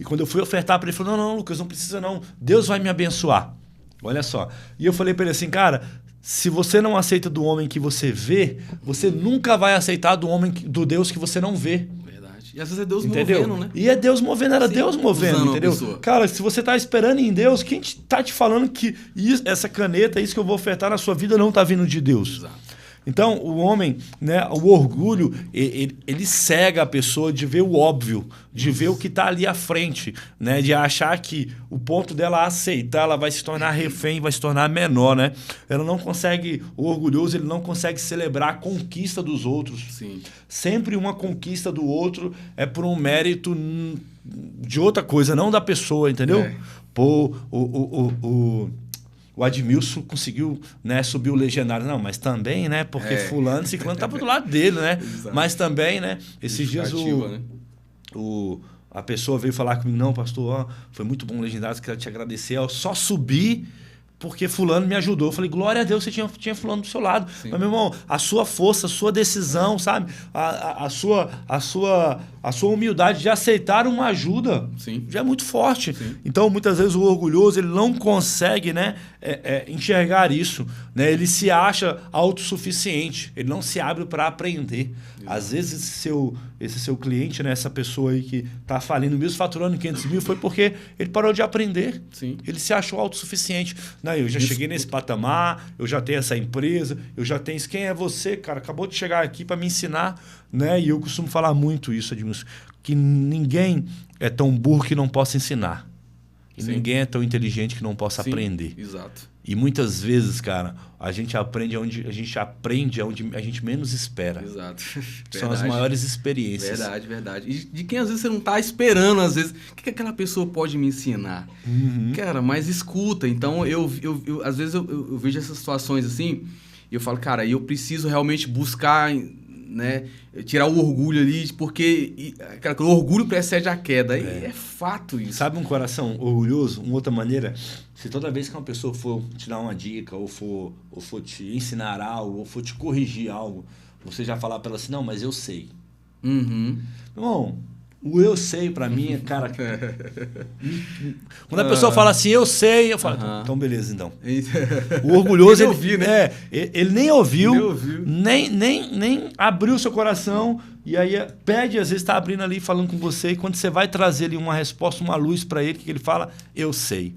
E quando eu fui ofertar para ele, ele falou, não, Lucas, não precisa não. Deus vai me abençoar. Olha só. E eu falei para ele assim, cara, se você não aceita do homem que você vê, você nunca vai aceitar do Deus que você não vê. Verdade. E às vezes é Deus entendeu? movendo, né? E é Deus movendo, era Deus movendo, entendeu? Cara, se você tá esperando em Deus, quem tá te falando que essa caneta, isso que eu vou ofertar na sua vida não tá vindo de Deus? Exato. Então, o homem, né, o orgulho, ele cega a pessoa de ver o óbvio, de ver o que está ali à frente, né, de achar que o ponto dela aceitar, ela vai se tornar refém, vai se tornar menor, né? Ela não consegue, o orgulhoso, ele não consegue celebrar a conquista dos outros. Sim. Sempre uma conquista do outro é por um mérito de outra coisa, não da pessoa, entendeu? Pô, o Admilson conseguiu, né, subir o Legendário. Não, mas também, né? Porque fulano e ciclano estavam do lado dele, né? Mas também, né? Esses dias a pessoa veio falar comigo, não, pastor, ó, foi muito bom o Legendário, quero te agradecer. Eu só subi porque fulano me ajudou. Eu falei, glória a Deus, você tinha fulano do seu lado. Sim. Mas, meu irmão, a sua força, a sua decisão, sabe? A sua humildade de aceitar uma ajuda, sim, já é muito forte. Sim. Então, muitas vezes, o orgulhoso, ele não consegue, né, enxergar isso. Né? Ele se acha autossuficiente. Ele não se abre para aprender. Exato. Às vezes, esse seu cliente, né, essa pessoa aí que está falindo, mesmo faturando 500 mil, foi porque ele parou de aprender. Sim. Ele se achou autossuficiente. Não, eu já cheguei nesse patamar, eu já tenho essa empresa, eu já tenho isso. Quem é você, cara? Acabou de chegar aqui para me ensinar. Né? E eu costumo falar muito isso, Edmilson, que ninguém é tão burro que não possa ensinar. E ninguém é tão inteligente que não possa aprender. Exato. E muitas vezes, cara, a gente aprende onde a gente menos espera. Exato. São as maiores experiências. Verdade. E de quem às vezes você não tá esperando, às vezes, o que aquela pessoa pode me ensinar? Cara, mas escuta. Então, às vezes eu vejo essas situações assim, e eu falo, cara, eu preciso realmente buscar, né, tirar o orgulho ali, porque o orgulho precede a queda. É fato isso. Sabe um coração orgulhoso? Uma outra maneira, se toda vez que uma pessoa for te dar uma dica, ou for te ensinar algo, ou for te corrigir algo, você já falar para ela assim, não, mas eu sei. Irmão, o eu sei pra mim é, cara... Quando a pessoa fala assim, eu sei, eu falo, então beleza, então. O orgulhoso, ele nem ouviu, nem abriu seu coração, e aí pede, às vezes está abrindo ali, falando com você, e quando você vai trazer ali uma resposta, uma luz para ele, o que ele fala? Eu sei.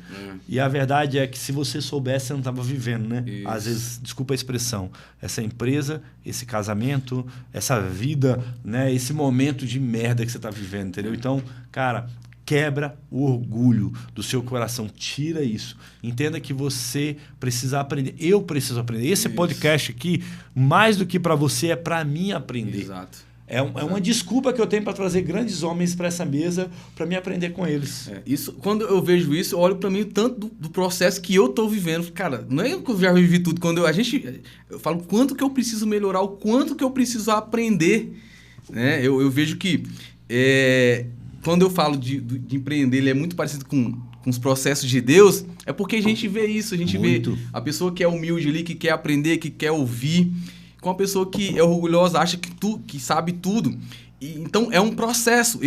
E a verdade é que se você soubesse, você não estava vivendo, né? Isso. Às vezes, desculpa a expressão, essa empresa, esse casamento, essa vida, né? Esse momento de merda que você está vivendo, entendeu? Então, cara, quebra o orgulho do seu coração, tira isso. Entenda que você precisa aprender, eu preciso aprender. Esse podcast aqui, mais do que para você, é para mim aprender. Exato. É uma desculpa que eu tenho para trazer grandes homens para essa mesa, para me aprender com eles. Isso, quando eu vejo isso, eu olho para mim tanto do processo que eu estou vivendo. Cara, não é que eu já vivi tudo. Eu falo quanto que eu preciso melhorar, o quanto que eu preciso aprender. Né? Eu vejo que quando eu falo de empreender, ele é muito parecido com os processos de Deus, é porque a gente vê isso. A gente vê a pessoa que é humilde ali, que quer aprender, que quer ouvir, com uma pessoa que é orgulhosa, acha que sabe tudo. Então, é um processo.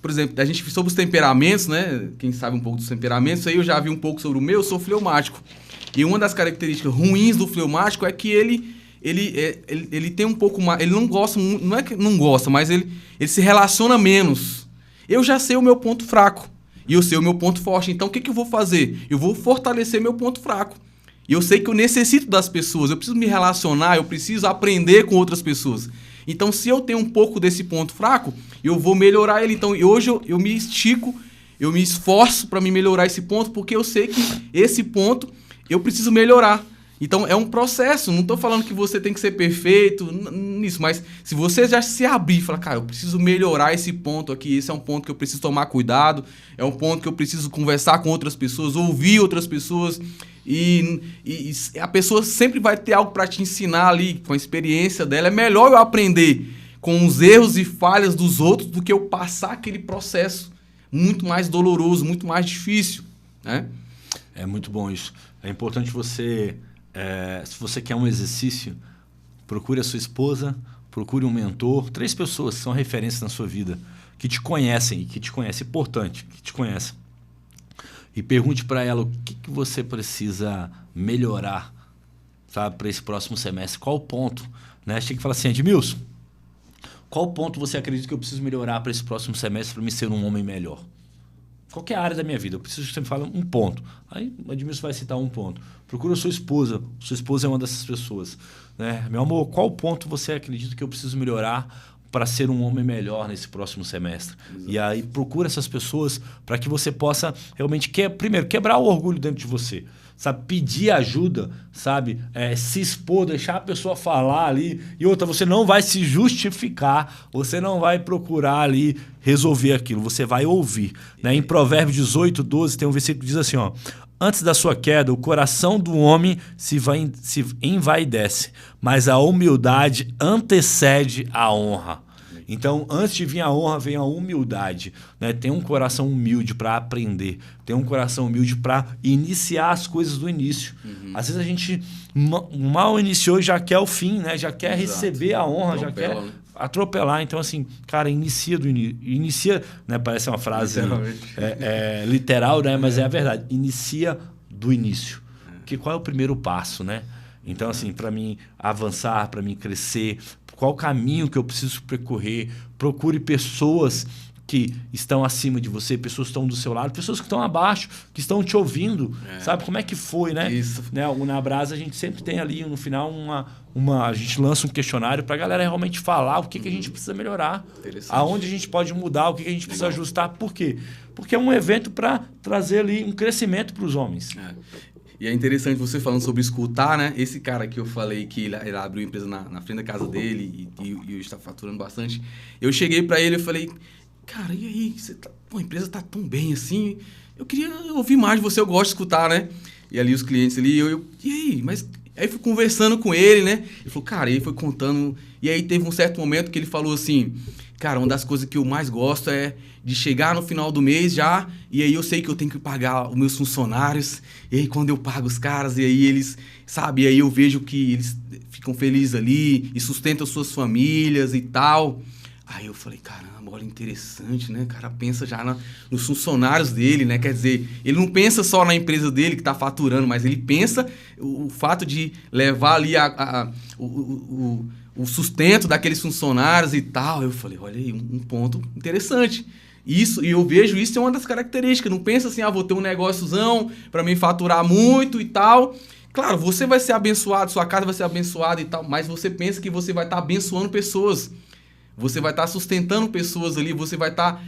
Por exemplo, a gente sobre os temperamentos, né? Quem sabe um pouco dos temperamentos, aí eu já vi um pouco sobre o meu, eu sou fleumático. E uma das características ruins do fleumático é que ele tem um pouco mais... Ele não gosta, não é que não gosta, mas ele se relaciona menos. Eu já sei o meu ponto fraco e eu sei o meu ponto forte. Então, o que eu vou fazer? Eu vou fortalecer meu ponto fraco. E eu sei que eu necessito das pessoas, eu preciso me relacionar, eu preciso aprender com outras pessoas. Então, se eu tenho um pouco desse ponto fraco, eu vou melhorar ele. Então, hoje eu me estico, eu me esforço para me melhorar esse ponto, porque eu sei que esse ponto eu preciso melhorar. Então, é um processo. Não estou falando que você tem que ser perfeito nisso, mas se você já se abrir e falar, cara, eu preciso melhorar esse ponto aqui, esse é um ponto que eu preciso tomar cuidado, é um ponto que eu preciso conversar com outras pessoas, ouvir outras pessoas, e a pessoa sempre vai ter algo para te ensinar ali, com a experiência dela. É melhor eu aprender com os erros e falhas dos outros do que eu passar aquele processo muito mais doloroso, muito mais difícil, né? É muito bom isso. É importante você... se você quer um exercício, procure a sua esposa, procure um mentor, 3 pessoas que são referências na sua vida, que te conhecem, importante, que te conhecem. E pergunte para ela o que você precisa melhorar, sabe, para esse próximo semestre. Qual o ponto? Né? Chega e fala assim, Edmilson, qual ponto você acredita que eu preciso melhorar para esse próximo semestre para me ser um homem melhor? Qualquer área da minha vida, eu preciso que você me fale um ponto. Aí o Edmilson vai citar um ponto. Procura a sua esposa é uma dessas pessoas. Né? Meu amor, qual ponto você acredita que eu preciso melhorar para ser um homem melhor nesse próximo semestre? Exato. E aí procura essas pessoas para que você possa realmente, primeiro, quebrar o orgulho dentro de você. Sabe, pedir ajuda, sabe, se expor, deixar a pessoa falar ali. E outra, você não vai se justificar, você não vai procurar ali resolver aquilo, você vai ouvir. Né? Em Provérbios 18, 12, tem um versículo que diz assim, ó, antes da sua queda, o coração do homem se envaidece, mas a humildade antecede a honra. Então, antes de vir a honra, vem a humildade. Né? Tem um coração humilde para aprender. Tem um coração humilde para iniciar as coisas do início. Às vezes a gente mal iniciou e já quer o fim, né? Já quer receber a honra, já quer atropelar. Então, assim, cara, inicia do início. Inicia, né? Parece uma frase literal, né? Mas é a verdade. Inicia do início. Porque qual é o primeiro passo, né? Então, assim, para mim avançar, para mim crescer, qual o caminho que eu preciso percorrer? Procure pessoas que estão acima de você, pessoas que estão do seu lado, pessoas que estão abaixo, que estão te ouvindo. Sabe como é que foi, né? Isso. Né? Na Brasa a gente sempre tem ali no final a gente lança um questionário para a galera realmente falar o que a gente precisa melhorar, aonde a gente pode mudar, o que a gente precisa ajustar. Por quê? Porque é um evento para trazer ali um crescimento para os homens. E é interessante você falando sobre escutar, né? Esse cara que eu falei que ele abriu empresa na frente da casa dele e está faturando bastante. Eu cheguei para ele e falei, cara, e aí? A empresa tá tão bem assim? Eu queria ouvir mais de você, eu gosto de escutar, né? E ali os clientes ali, e aí? Mas aí fui conversando com ele, né? Ele falou, cara, ele foi contando. E aí teve um certo momento que ele falou assim, cara, uma das coisas que eu mais gosto é de chegar no final do mês já, e aí eu sei que eu tenho que pagar os meus funcionários, e aí quando eu pago os caras, e aí eles, sabe, e aí eu vejo que eles ficam felizes ali, e sustentam suas famílias e tal. Aí eu falei, caramba, olha, interessante, né? O cara pensa já nos funcionários dele, né? Quer dizer, ele não pensa só na empresa dele que está faturando, mas ele pensa o fato de levar ali o sustento daqueles funcionários e tal. Eu falei, olha aí, um ponto interessante. Isso, e eu vejo isso é uma das características. Não pensa assim, vou ter um negóciozão para me faturar muito e tal. Claro, você vai ser abençoado, sua casa vai ser abençoada e tal, mas você pensa que você vai estar abençoando pessoas. Você vai estar sustentando pessoas ali, você vai estar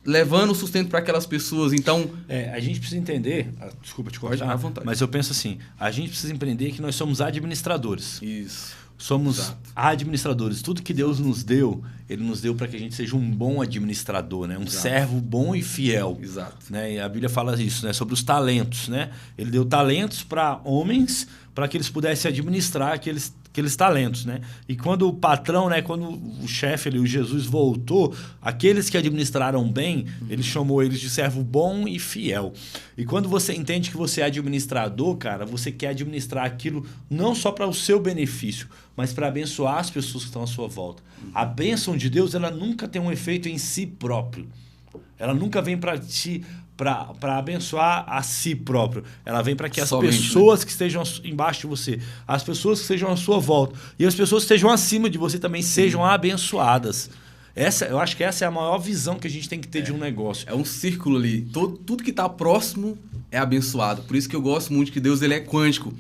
levando o sustento para aquelas pessoas. Então, a gente precisa entender, desculpa te cortar, à vontade. Mas eu penso assim, a gente precisa empreender que nós somos administradores. Isso. Somos Exato. administradores. Tudo que Deus nos deu, Ele nos deu para que a gente seja um bom administrador, né? Um Exato. servo bom e fiel. Exato. Né? E a Bíblia fala isso, né? Sobre os talentos. Né? Ele deu talentos para homens para que eles pudessem administrar aqueles talentos. Né? E quando o patrão, né? Quando o chefe, o Jesus, voltou, aqueles que administraram bem, ele chamou eles de servo bom e fiel. E quando você entende que você é administrador, cara, você quer administrar aquilo não só para o seu benefício, mas para abençoar as pessoas que estão à sua volta. A bênção de Deus, ela nunca tem um efeito em si próprio. Ela nunca vem para ti para abençoar a si próprio. Ela vem para que as pessoas, né, que estejam embaixo de você, as pessoas que estejam à sua volta e as pessoas que estejam acima de você também sejam abençoadas. Eu acho que essa é a maior visão que a gente tem que ter de um negócio. É um círculo ali. Tudo que está próximo é abençoado. Por isso que eu gosto muito que Deus ele é quântico.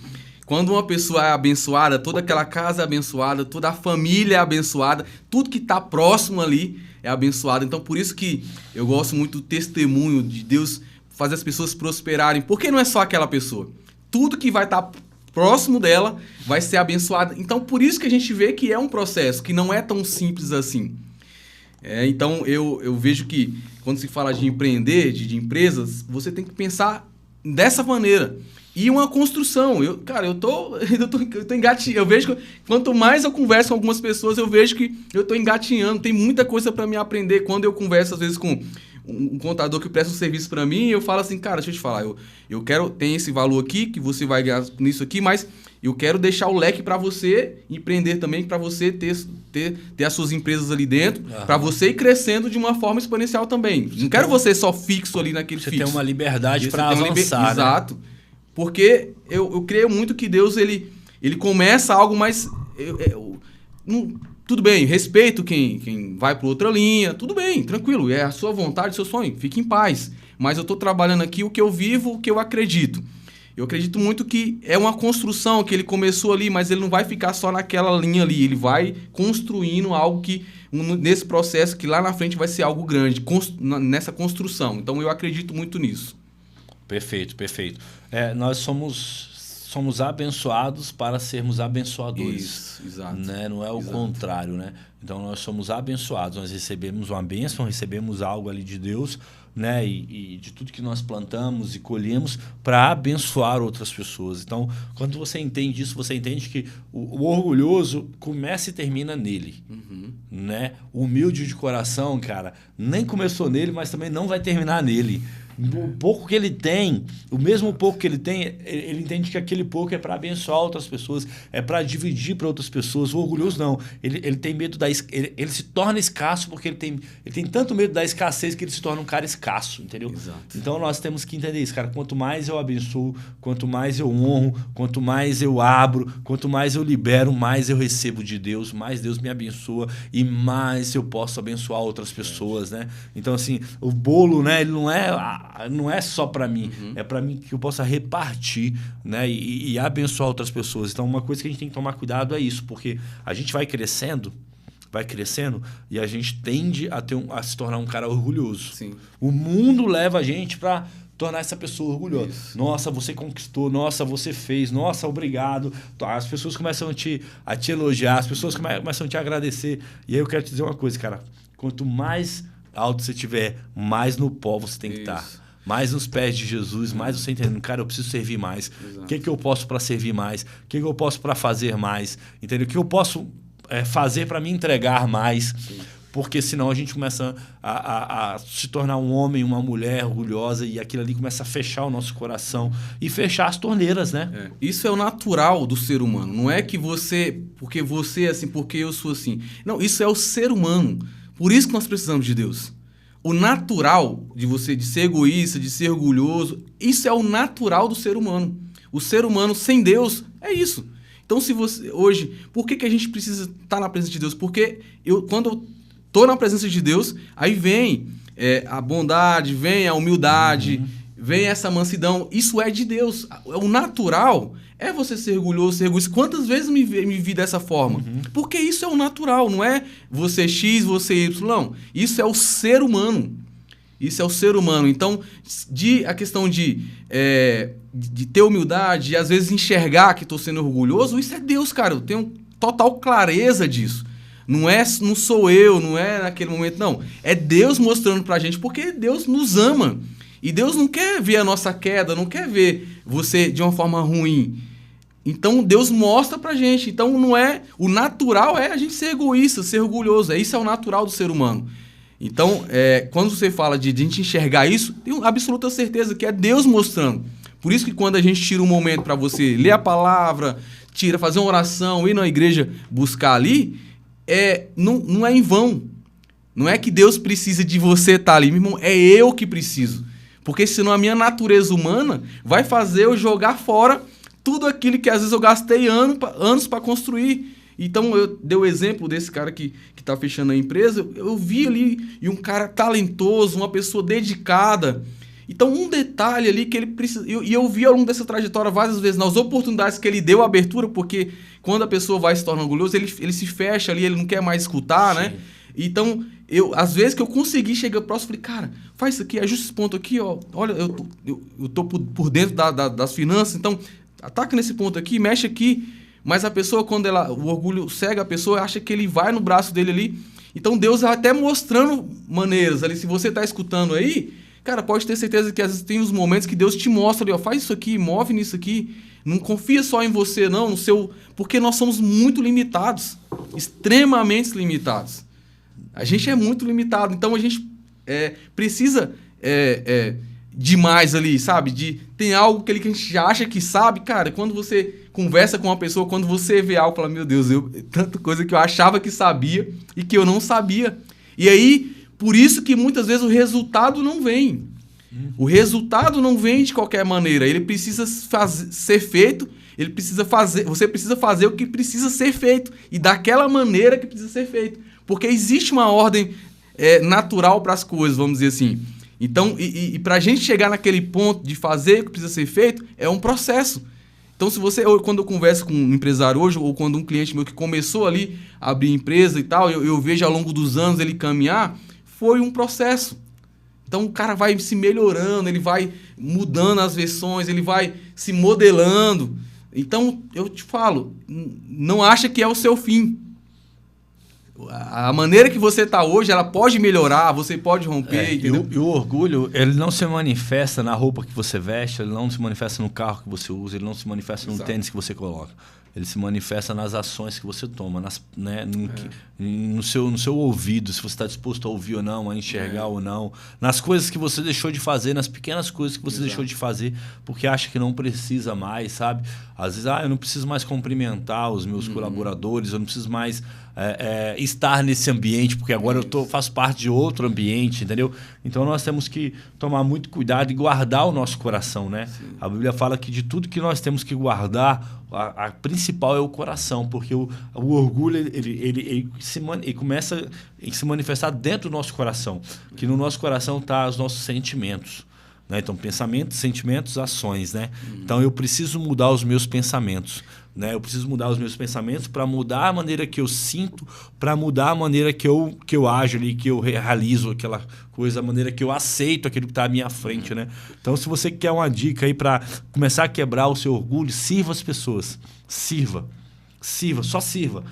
Quando uma pessoa é abençoada, toda aquela casa é abençoada, toda a família é abençoada, tudo que está próximo ali é abençoado. Então, por isso que eu gosto muito do testemunho de Deus fazer as pessoas prosperarem. Porque não é só aquela pessoa. Tudo que vai estar próximo dela vai ser abençoado. Então, por isso que a gente vê que é um processo, que não é tão simples assim. Então, eu vejo que quando se fala de empreender, de empresas, você tem que pensar dessa maneira. E uma construção. Eu tô engatinhando. Eu vejo que quanto mais eu converso com algumas pessoas, eu vejo que eu tô engatinhando. Tem muita coisa para me aprender. Quando eu converso, às vezes, com um contador que presta um serviço para mim, eu falo assim, cara, deixa eu te falar, eu quero, tem esse valor aqui, que você vai ganhar nisso aqui, mas eu quero deixar o leque para você empreender também, para você ter as suas empresas ali dentro, para você ir crescendo de uma forma exponencial também. Não quero você só fixo ali naquele fixo. Você tem uma liberdade para avançar, né? Exato. Porque eu creio muito que Deus, ele começa algo, mas tudo bem, respeito quem vai para outra linha, tudo bem, tranquilo, é a sua vontade, seu sonho, fique em paz. Mas eu estou trabalhando aqui o que eu vivo, o que eu acredito. Eu acredito muito que é uma construção que ele começou ali, mas ele não vai ficar só naquela linha ali, ele vai construindo algo que, nesse processo, que lá na frente vai ser algo grande, nessa construção. Então eu acredito muito nisso. Perfeito, perfeito. Nós somos abençoados para sermos abençoadores. Isso, exato. Né? Não é o contrário, né? Então nós somos abençoados, nós recebemos uma bênção, recebemos algo ali de Deus, né? E de tudo que nós plantamos e colhemos para abençoar outras pessoas. Então, quando você entende isso, você entende que o orgulhoso começa e termina nele. Né? O humilde de coração, cara, nem começou nele, mas também não vai terminar nele. O pouco que ele tem, o mesmo pouco que ele tem, ele entende que aquele pouco é para abençoar outras pessoas, é para dividir para outras pessoas. O orgulhoso não, ele tem medo ele se torna escasso porque ele tem tanto medo da escassez que ele se torna um cara escasso, entendeu? Exato. Então nós temos que entender isso, cara. Quanto mais eu abençoo, quanto mais eu honro, quanto mais eu abro, quanto mais eu libero, mais eu recebo de Deus, mais Deus me abençoa e mais eu posso abençoar outras pessoas, né? Então assim, o bolo, né, ele não é só para mim, é para mim que eu possa repartir, né, e abençoar outras pessoas. Então, uma coisa que a gente tem que tomar cuidado é isso, porque a gente vai crescendo e a gente tende a se tornar um cara orgulhoso. Sim. O mundo leva a gente para tornar essa pessoa orgulhosa. Isso. Nossa, você conquistou, nossa, você fez, nossa, obrigado. As pessoas começam a te elogiar, as pessoas começam a te agradecer. E aí eu quero te dizer uma coisa, cara. Quanto mais alto você tiver, mais no pó você tem que estar. Mais nos pés de Jesus, mais você entendendo, cara, eu preciso servir mais. O que eu posso para servir mais? O que eu posso para fazer mais? Entendeu? O que eu posso fazer para me entregar mais? Sim. Porque senão a gente começa a se tornar um homem, uma mulher orgulhosa e aquilo ali começa a fechar o nosso coração e fechar as torneiras, né? Isso é o natural do ser humano. Não é que você, porque você é assim, porque eu sou assim. Não, isso é o ser humano. Por isso que nós precisamos de Deus. O natural de você de ser egoísta, de ser orgulhoso, isso é o natural do ser humano. O ser humano sem Deus é isso. Então, se você hoje, por que a gente precisa estar na presença de Deus? Porque quando eu estou na presença de Deus, aí vem a bondade, vem a humildade, vem essa mansidão. Isso é de Deus. O natural é você ser orgulhoso, ser egoísta. Quantas vezes me vi dessa forma? Porque isso é o natural, não é você X, você Y, não. Isso é o ser humano. Isso é o ser humano. Então, a questão de ter humildade, de às vezes enxergar que estou sendo orgulhoso, isso é Deus, cara. Eu tenho total clareza disso. Não sou eu, não é naquele momento, não. É Deus mostrando pra gente, porque Deus nos ama. E Deus não quer ver a nossa queda, não quer ver você de uma forma ruim. Então, Deus mostra pra gente. Então, não é... O natural é a gente ser egoísta, ser orgulhoso. Isso é o natural do ser humano. Então, quando você fala de a gente enxergar isso, tenho absoluta certeza que é Deus mostrando. Por isso que quando a gente tira um momento para você ler a palavra, fazer uma oração, ir na igreja buscar ali, não é em vão. Não é que Deus precisa de você estar ali, meu irmão, é eu que preciso. Porque senão a minha natureza humana vai fazer eu jogar fora tudo aquilo que às vezes eu gastei anos para construir. Então, eu dei o exemplo desse cara que está fechando a empresa. Eu vi ali e um cara talentoso, uma pessoa dedicada. Então, um detalhe ali que ele precisa... E eu vi ao longo dessa trajetória várias vezes, nas oportunidades que ele deu abertura, porque quando a pessoa vai se tornar orgulhoso, ele se fecha ali, ele não quer mais escutar, né? Então, às vezes que eu consegui chegar próximo, falei, cara, faz isso aqui, ajusta esse ponto aqui, ó. Olha, eu tô por dentro das finanças, então, ataca nesse ponto aqui, mexe aqui. Mas a pessoa, quando o orgulho cega a pessoa, acha que ele vai no braço dele ali. Então, Deus vai até mostrando maneiras ali. Se você está escutando aí, cara, pode ter certeza que às vezes tem os momentos que Deus te mostra ali, ó, faz isso aqui, move nisso aqui. Não confia só em você, não, porque nós somos muito limitados, extremamente limitados. A gente é muito limitado, então a gente precisa demais ali, sabe? Tem algo que a gente acha que sabe, cara, quando você conversa com uma pessoa, quando você vê algo, fala, meu Deus, tanta coisa que eu achava que sabia e que eu não sabia. E aí, por isso que muitas vezes o resultado não vem. O resultado não vem de qualquer maneira. Ele precisa ser feito, você precisa fazer o que precisa ser feito e daquela maneira que precisa ser feito. Porque existe uma ordem natural para as coisas, vamos dizer assim. Então, e para a gente chegar naquele ponto de fazer o que precisa ser feito, é um processo. Então, quando eu converso com um empresário hoje, ou quando um cliente meu que começou ali a abrir empresa e tal, eu vejo ao longo dos anos ele caminhar, foi um processo. Então, o cara vai se melhorando, ele vai mudando as versões, ele vai se modelando. Então, eu te falo, não acha que é o seu fim. A maneira que você está hoje, ela pode melhorar, você pode romper, entendeu? E o orgulho, ele não se manifesta na roupa que você veste, ele não se manifesta no carro que você usa, ele não se manifesta no tênis que você coloca. Ele se manifesta nas ações que você toma, no seu ouvido, se você está disposto a ouvir ou não, a enxergar ou não, nas coisas que você deixou de fazer, nas pequenas coisas que você deixou de fazer, porque acha que não precisa mais, sabe? Às vezes, eu não preciso mais cumprimentar os meus colaboradores, eu não preciso mais estar nesse ambiente, porque agora eu faço parte de outro ambiente, entendeu? Então, nós temos que tomar muito cuidado e guardar o nosso coração, né? Sim. A Bíblia fala que de tudo que nós temos que guardar, a principal é o coração, porque o orgulho ele começa a se manifestar dentro do nosso coração, que no nosso coração estão os nossos sentimentos. Né? Então, pensamentos, sentimentos, ações. Né? Então, eu preciso mudar os meus pensamentos. né? Eu preciso mudar os meus pensamentos para mudar a maneira que eu sinto, para mudar a maneira que eu ajo ali, que eu realizo aquela coisa, a maneira que eu aceito aquilo que está à minha frente, né? Então, se você quer uma dica aí para começar a quebrar o seu orgulho, sirva as pessoas. Sirva, só sirva,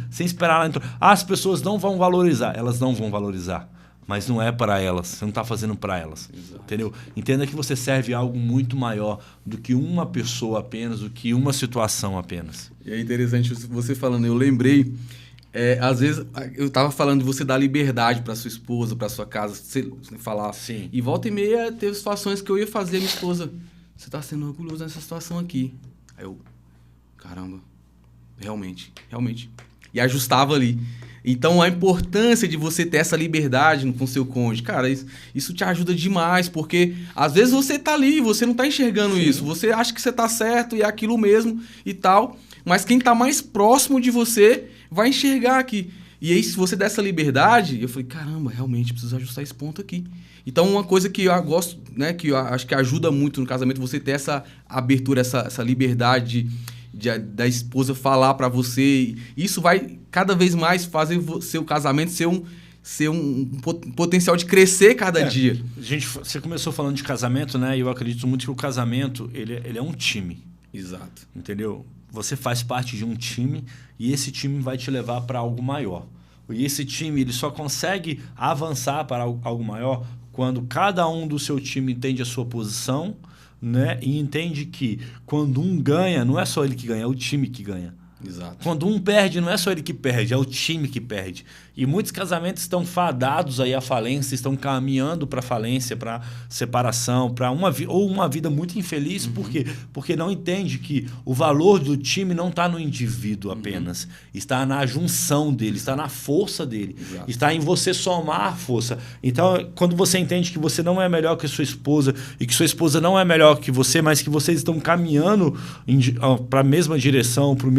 sem esperar lá dentro. As pessoas não vão valorizar, elas não vão valorizar. Mas não é para elas, você não está fazendo para elas. Exato. Entendeu? Entenda que você serve a algo muito maior do que uma pessoa apenas, do que uma situação apenas. E é interessante você falando, eu lembrei, às vezes eu estava falando de você dar liberdade para sua esposa, para sua casa, você falar. Sim. E volta e meia teve situações que eu ia fazer a minha esposa, você está sendo orgulhoso nessa situação aqui. Aí eu, caramba, realmente. E ajustava ali. Então, a importância de você ter essa liberdade com seu cônjuge, cara, isso te ajuda demais, porque às vezes você tá ali, você não tá enxergando isso, você acha que você tá certo e é aquilo mesmo e tal, mas quem tá mais próximo de você vai enxergar aqui. E aí, se você der essa liberdade, eu falei, caramba, realmente preciso ajustar esse ponto aqui. Então, uma coisa que eu gosto, né, que eu acho que ajuda muito no casamento, você ter essa abertura, essa liberdade da esposa falar para você. Isso vai cada vez mais fazer o seu casamento ser um potencial de crescer cada dia. Gente, você começou falando de casamento, né? E eu acredito muito que o casamento ele é um time. Exato. Entendeu? Você faz parte de um time e esse time vai te levar para algo maior. E esse time ele só consegue avançar para algo maior quando cada um do seu time entende a sua posição, né? E entende que quando um ganha, não é só ele que ganha, é o time que ganha. Exato. Quando um perde, não é só ele que perde, é o time que perde. E muitos casamentos estão fadados aí à falência, estão caminhando para falência, para separação, para uma vida muito infeliz. Por quê? Porque não entende que o valor do time não está no indivíduo apenas. Está na junção dele, está na força dele. Exato. Está em você somar força. Então, quando você entende que você não é melhor que a sua esposa e que sua esposa não é melhor que você, mas que vocês estão caminhando para a mesma direção, para o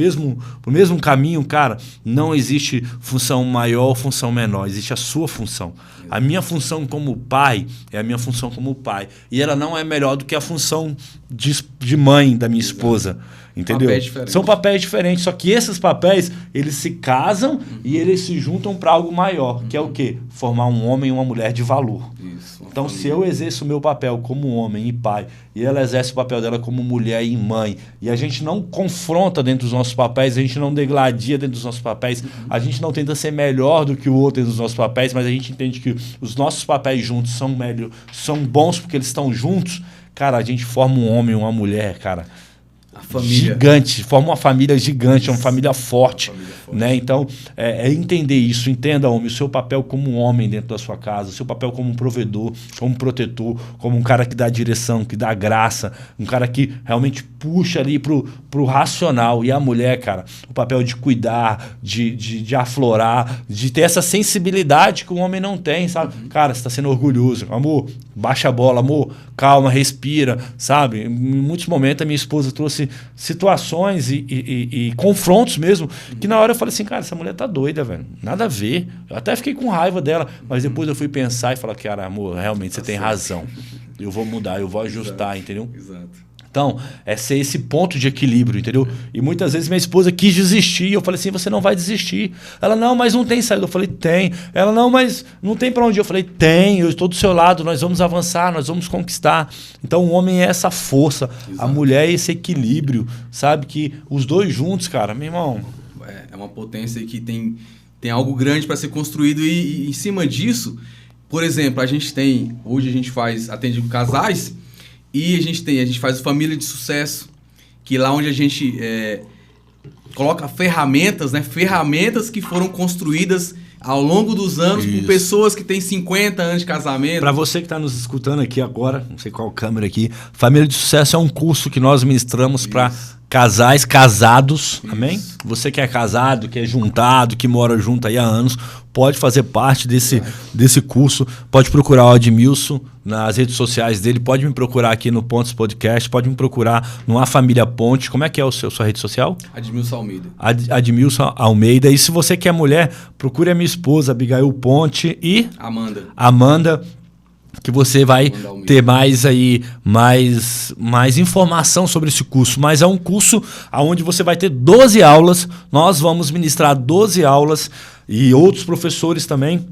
mesmo caminho, cara, não existe função maior ou função menor, existe a sua função. A minha função como pai é a minha função como pai. E ela não é melhor do que a função de mãe da minha esposa. Entendeu? São papéis diferentes, só que esses papéis, eles se casam e eles se juntam para algo maior, que é o quê? Formar um homem e uma mulher de valor. Isso, então, se eu exerço o meu papel como homem e pai, e ela exerce o papel dela como mulher e mãe, e a gente não confronta dentro dos nossos papéis, a gente não degladia dentro dos nossos papéis, a gente não tenta ser melhor do que o outro dentro dos nossos papéis, mas a gente entende que os nossos papéis juntos são bons porque eles estão juntos, cara, a gente forma um homem e uma mulher, cara, gigante, forma uma família gigante, uma família forte, né? Então, é entender isso. Entenda, homem, o seu papel como um homem dentro da sua casa, o seu papel como um provedor, como um protetor, como um cara que dá direção, que dá graça, um cara que realmente puxa ali pro racional. E a mulher, cara, o papel de cuidar, de aflorar, de ter essa sensibilidade que o homem não tem, sabe? Cara, você tá sendo orgulhoso. Amor, baixa a bola, amor, calma, respira, sabe? Em muitos momentos a minha esposa trouxe situações e confrontos mesmo, que na hora eu falei assim, cara, essa mulher tá doida, velho, nada a ver. Eu até fiquei com raiva dela, mas depois eu fui pensar e falar, cara, amor, realmente você tem razão. Eu vou mudar, eu vou ajustar, entendeu? Exato. Então, é ser esse ponto de equilíbrio, entendeu? E muitas vezes minha esposa quis desistir, e eu falei assim, você não vai desistir. Ela, não, mas não tem saída. Eu falei, tem. Ela, não, mas não tem pra onde ir. Eu falei, tem, eu estou do seu lado, nós vamos avançar, nós vamos conquistar. Então, o homem é essa força, exato, a mulher é esse equilíbrio, sabe? Que os dois juntos, cara, meu irmão... É uma potência que tem algo grande para ser construído e em cima disso, por exemplo, hoje a gente atende casais e a gente faz família de sucesso, que lá onde a gente coloca ferramentas, né? Ferramentas que foram construídas ao longo dos anos por pessoas que têm 50 anos de casamento. Para você que está nos escutando aqui agora, não sei qual câmera aqui, Família de Sucesso é um curso que nós ministramos para casais casados, isso, amém? Você que é casado, que é juntado, que mora junto aí há anos, pode fazer parte desse curso, pode procurar o Admilson nas redes sociais dele, pode me procurar aqui no Pontos Podcast, pode me procurar no A Família Ponte. Como é que é sua rede social? Admilson Almeida. Admilson Almeida. E se você que é mulher, procure a minha esposa, Abigail Ponte e... Amanda. que você vai ter mais informação sobre esse curso. Mas é um curso onde você vai ter 12 aulas. Nós vamos ministrar 12 aulas e outros professores também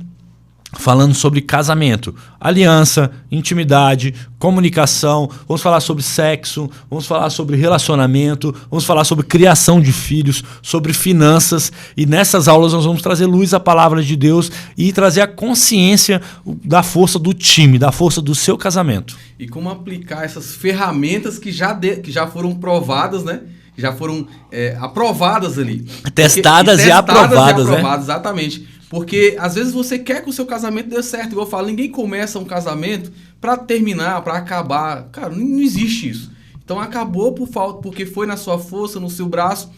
falando sobre casamento, aliança, intimidade, comunicação. Vamos falar sobre sexo, vamos falar sobre relacionamento, vamos falar sobre criação de filhos, sobre finanças. E nessas aulas nós vamos trazer luz à palavra de Deus e trazer a consciência da força do time, da força do seu casamento. E como aplicar essas ferramentas que já foram provadas, né? Já foram aprovadas ali. Testadas e aprovadas, né? Exatamente. Porque às vezes você quer que o seu casamento dê certo. Igual eu falo, ninguém começa um casamento para terminar, para acabar. Cara, não existe isso. Então acabou porque foi na sua força, no seu braço.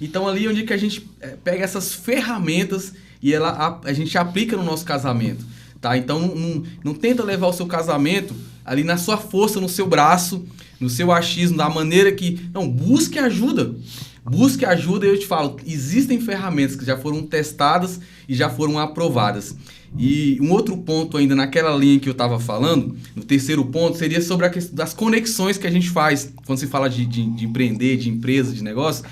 Então ali é onde que a gente pega essas ferramentas e a gente aplica no nosso casamento. Tá? Então não tenta levar o seu casamento ali na sua força, no seu braço, no seu achismo, da maneira que... Não, busque ajuda. Busque ajuda e eu te falo, existem ferramentas que já foram testadas e já foram aprovadas. E um outro ponto ainda naquela linha que eu estava falando, no terceiro ponto, seria sobre a questão das conexões que a gente faz quando se fala de empreender, de empresa, de negócio.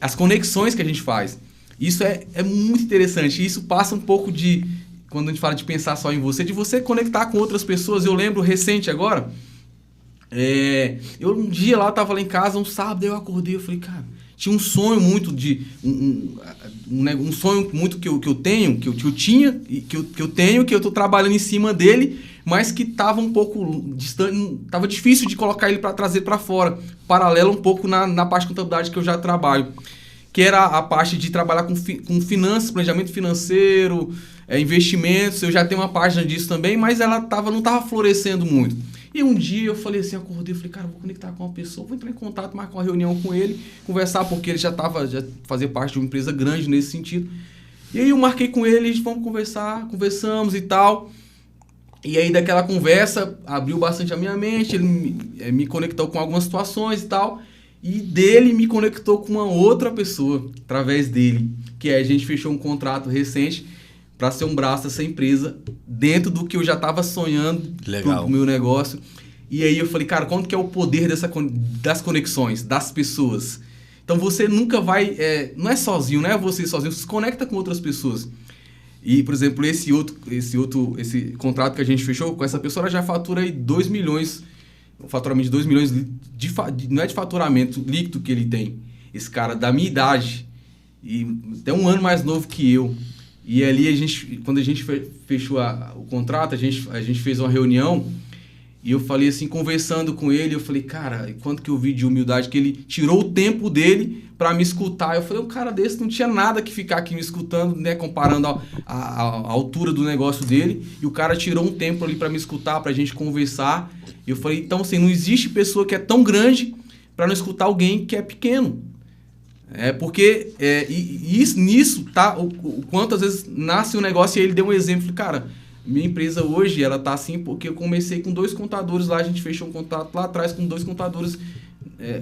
As conexões que a gente faz. Isso é muito interessante. Isso passa um pouco de, quando a gente fala de pensar só em você, de você conectar com outras pessoas. Eu lembro recente agora... um dia lá, eu tava lá em casa, um sábado, eu acordei, eu falei, cara, tinha um sonho muito um sonho muito que eu tenho, que eu tinha, que eu tenho, que eu tô trabalhando em cima dele, mas que tava um pouco distante, tava difícil de colocar ele para trazer para fora, paralelo um pouco na parte de contabilidade que eu já trabalho, que era a parte de trabalhar com finanças, planejamento financeiro, investimentos. Eu já tenho uma página disso também, mas ela não tava florescendo muito. E um dia eu falei assim, acordei, eu falei, cara, vou conectar com uma pessoa, vou entrar em contato, marcar uma reunião com ele, conversar, porque ele já fazia parte de uma empresa grande nesse sentido. E aí eu marquei com ele, vamos conversar, conversamos e tal. E aí daquela conversa, abriu bastante a minha mente, ele me conectou com algumas situações e tal. E dele me conectou com uma outra pessoa, através dele, que a gente fechou um contrato recente, para ser um braço dessa empresa, dentro do que eu já estava sonhando pro meu negócio. E aí eu falei, cara, quanto que é o poder das conexões, das pessoas? Então você nunca vai... não é sozinho, não é você sozinho, você se conecta com outras pessoas. E, por exemplo, esse contrato que a gente fechou com essa pessoa, ela já fatura aí 2 milhões, o faturamento de 2 milhões, não é de faturamento líquido que ele tem. Esse cara da minha idade, e até um ano mais novo que eu. E ali, quando a gente fechou o contrato, a gente fez uma reunião e eu falei assim, conversando com ele, eu falei, cara, quanto que eu vi de humildade, que ele tirou o tempo dele para me escutar. Eu falei, um cara desse não tinha nada que ficar aqui me escutando, né, comparando a altura do negócio dele. E o cara tirou um tempo ali para me escutar, pra gente conversar. E eu falei, então assim, não existe pessoa que é tão grande para não escutar alguém que é pequeno. Porque nisso tá o quanto às vezes nasce um negócio. E aí ele deu um exemplo, cara, minha empresa hoje ela tá assim porque eu comecei com 2 contadores lá, a gente fechou um contrato lá atrás com 2 contadores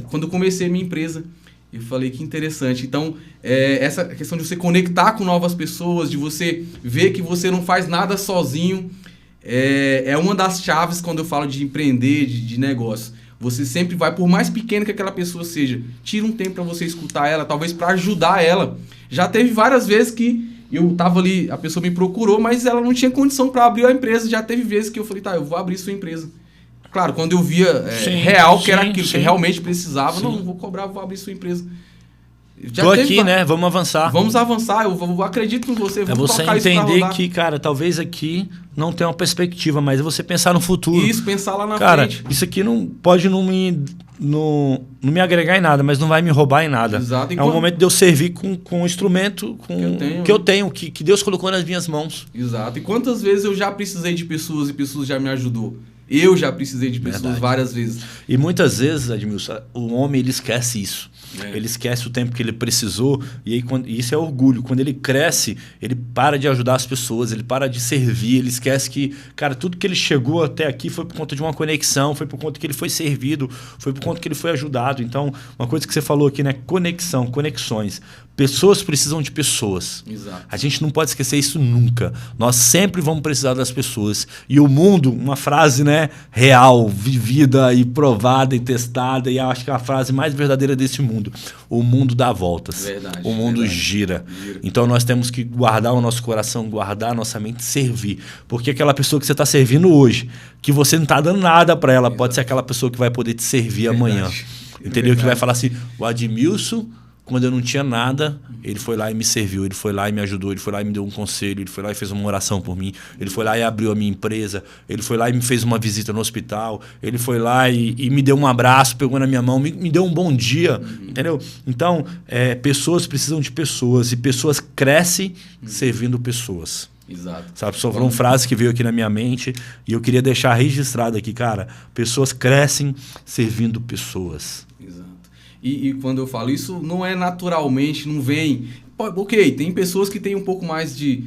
quando eu comecei a minha empresa. Eu falei, que interessante. Então essa questão de você conectar com novas pessoas, de você ver que você não faz nada sozinho, é uma das chaves quando eu falo de empreender, de negócio. Você sempre vai, por mais pequeno que aquela pessoa seja, tira um tempo para você escutar ela, talvez para ajudar ela. Já teve várias vezes que eu tava ali, a pessoa me procurou, mas ela não tinha condição para abrir a empresa. Já teve vezes que eu falei, tá, eu vou abrir sua empresa. Claro, quando eu via real que era aquilo que realmente precisava, não vou cobrar, vou abrir sua empresa. Tô aqui, né? Vamos avançar. Vamos avançar, eu acredito em você. É você entender que, cara, talvez aqui não tenha uma perspectiva, mas é você pensar no futuro. Isso, pensar lá na frente. Cara, isso aqui pode não me agregar em nada, mas não vai me roubar em nada. Exato. É um momento de eu servir com o instrumento que eu tenho, que Deus colocou nas minhas mãos. Exato. E quantas vezes eu já precisei de pessoas e pessoas já me ajudou? Eu já precisei de pessoas várias vezes. E muitas vezes, Edmilson, o homem ele esquece isso. Ele esquece o tempo que ele precisou. E isso é orgulho. Quando ele cresce, ele para de ajudar as pessoas, ele para de servir, ele esquece que, cara, tudo que ele chegou até aqui foi por conta de uma conexão, foi por conta que ele foi servido, foi por conta que ele foi ajudado. Então, uma coisa que você falou aqui, né? Conexão, conexões. Pessoas precisam de pessoas. Exato. A gente não pode esquecer isso nunca. Nós sempre vamos precisar das pessoas. E o mundo, uma frase, né, real, vivida e provada e testada, e acho que é a frase mais verdadeira desse mundo. O mundo dá voltas. Verdade, o mundo gira. Então nós temos que guardar o nosso coração, guardar a nossa mente, servir. Porque aquela pessoa que você está servindo hoje, que você não está dando nada para ela, pode ser aquela pessoa que vai poder te servir amanhã. Entendeu? Que vai falar assim, o Admilson, quando eu não tinha nada, ele foi lá e me serviu, ele foi lá e me ajudou, ele foi lá e me deu um conselho, ele foi lá e fez uma oração por mim, ele foi lá e abriu a minha empresa, ele foi lá e me fez uma visita no hospital, ele foi lá e me deu um abraço, pegou na minha mão, me deu um bom dia, entendeu? Então, pessoas precisam de pessoas e pessoas crescem servindo pessoas. Exato. Sabe, só foram frases que veio aqui na minha mente e eu queria deixar registrado aqui, cara, pessoas crescem servindo pessoas. Exato. E quando eu falo isso, não é naturalmente, não vem... Ok, tem pessoas que têm um pouco mais de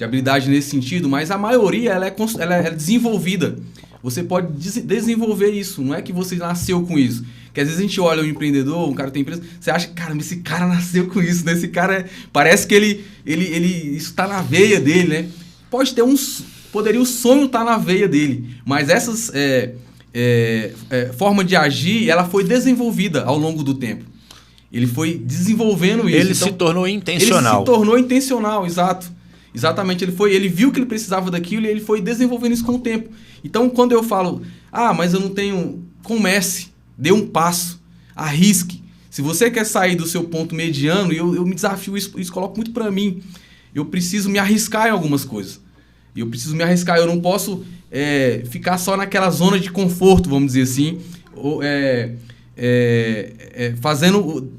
habilidade nesse sentido, mas a maioria ela é desenvolvida. Você pode desenvolver isso, não é que você nasceu com isso. Porque às vezes a gente olha um empreendedor, um cara que tem empresa, você acha, cara, esse cara nasceu com isso, né? Esse cara parece que ele isso está na veia dele, né? Pode ter poderia o sonho estar na veia dele, mas essas forma de agir, ela foi desenvolvida ao longo do tempo. Ele foi desenvolvendo isso. Ele se tornou intencional. Ele se tornou intencional, exato. Exatamente, ele viu que ele precisava daquilo e ele foi desenvolvendo isso com o tempo. Então, quando eu falo, mas eu não tenho... Comece, dê um passo, arrisque. Se você quer sair do seu ponto mediano, eu me desafio, isso coloco muito para mim. Eu preciso me arriscar em algumas coisas. Eu preciso me arriscar, eu não posso ficar só naquela zona de conforto, vamos dizer assim, fazendo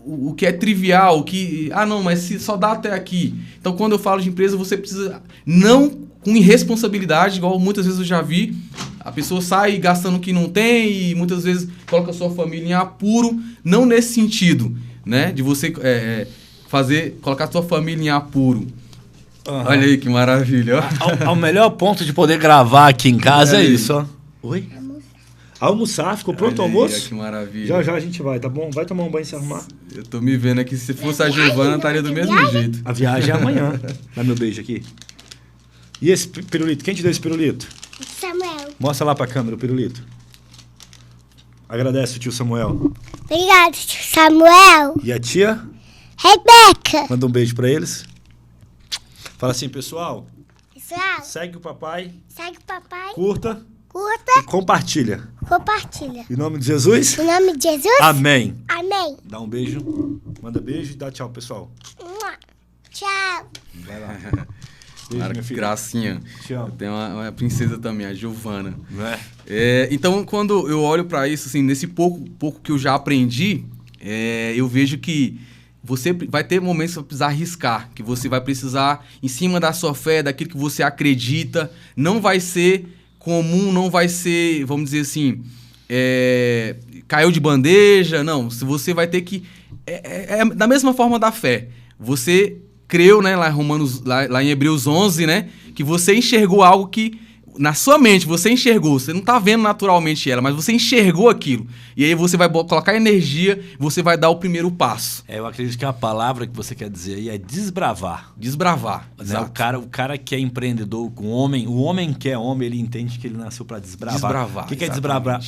o que é trivial, o que... não, mas se só dá até aqui. Então, quando eu falo de empresa, você precisa, não com irresponsabilidade, igual muitas vezes eu já vi, a pessoa sai gastando o que não tem e muitas vezes coloca a sua família em apuro, não nesse sentido, né? De você colocar a sua família em apuro. Uhum. Olha aí que maravilha. O melhor ponto de poder gravar aqui em casa é isso, ó. Oi? Almoçar, ficou pronto o almoço? Olha que maravilha. Já a gente vai, tá bom? Vai tomar um banho e se arrumar. Eu tô me vendo aqui, se fosse a Giovana, estaria do mesmo jeito. A viagem é amanhã. Dá meu beijo aqui. E esse pirulito? Quem te deu esse pirulito? Samuel. Mostra lá pra câmera o pirulito. Agradece o tio Samuel. Obrigado, tio Samuel. E a tia? Rebeca. Manda um beijo pra eles. Fala assim, pessoal. Pessoal. Segue o papai. Segue o papai. Curta. E compartilha. Compartilha. Em nome de Jesus. Em nome de Jesus. Amém. Amém. Dá um beijo. Manda beijo e dá tchau, pessoal. Tchau. Vai lá. Beijo, minha filha. Gracinha. Te amo. Tem uma princesa também, a Giovana. Não é? Então, quando eu olho para isso, assim, nesse pouco que eu já aprendi, eu vejo que você vai ter momentos que você vai precisar arriscar, que você vai precisar, em cima da sua fé, daquilo que você acredita, não vai ser comum, não vai ser, vamos dizer assim, caiu de bandeja, não. Se você vai ter que... da mesma forma da fé. Você creu, né, lá em Hebreus 11, né, que você enxergou algo que... Na sua mente, você enxergou, você não está vendo naturalmente ela, mas você enxergou aquilo. E aí você vai colocar energia, você vai dar o primeiro passo. Eu acredito que a palavra que você quer dizer aí é desbravar. Desbravar, né? exato. O cara que é empreendedor, o homem que é homem, ele entende que ele nasceu para desbravar. Desbravar. O que é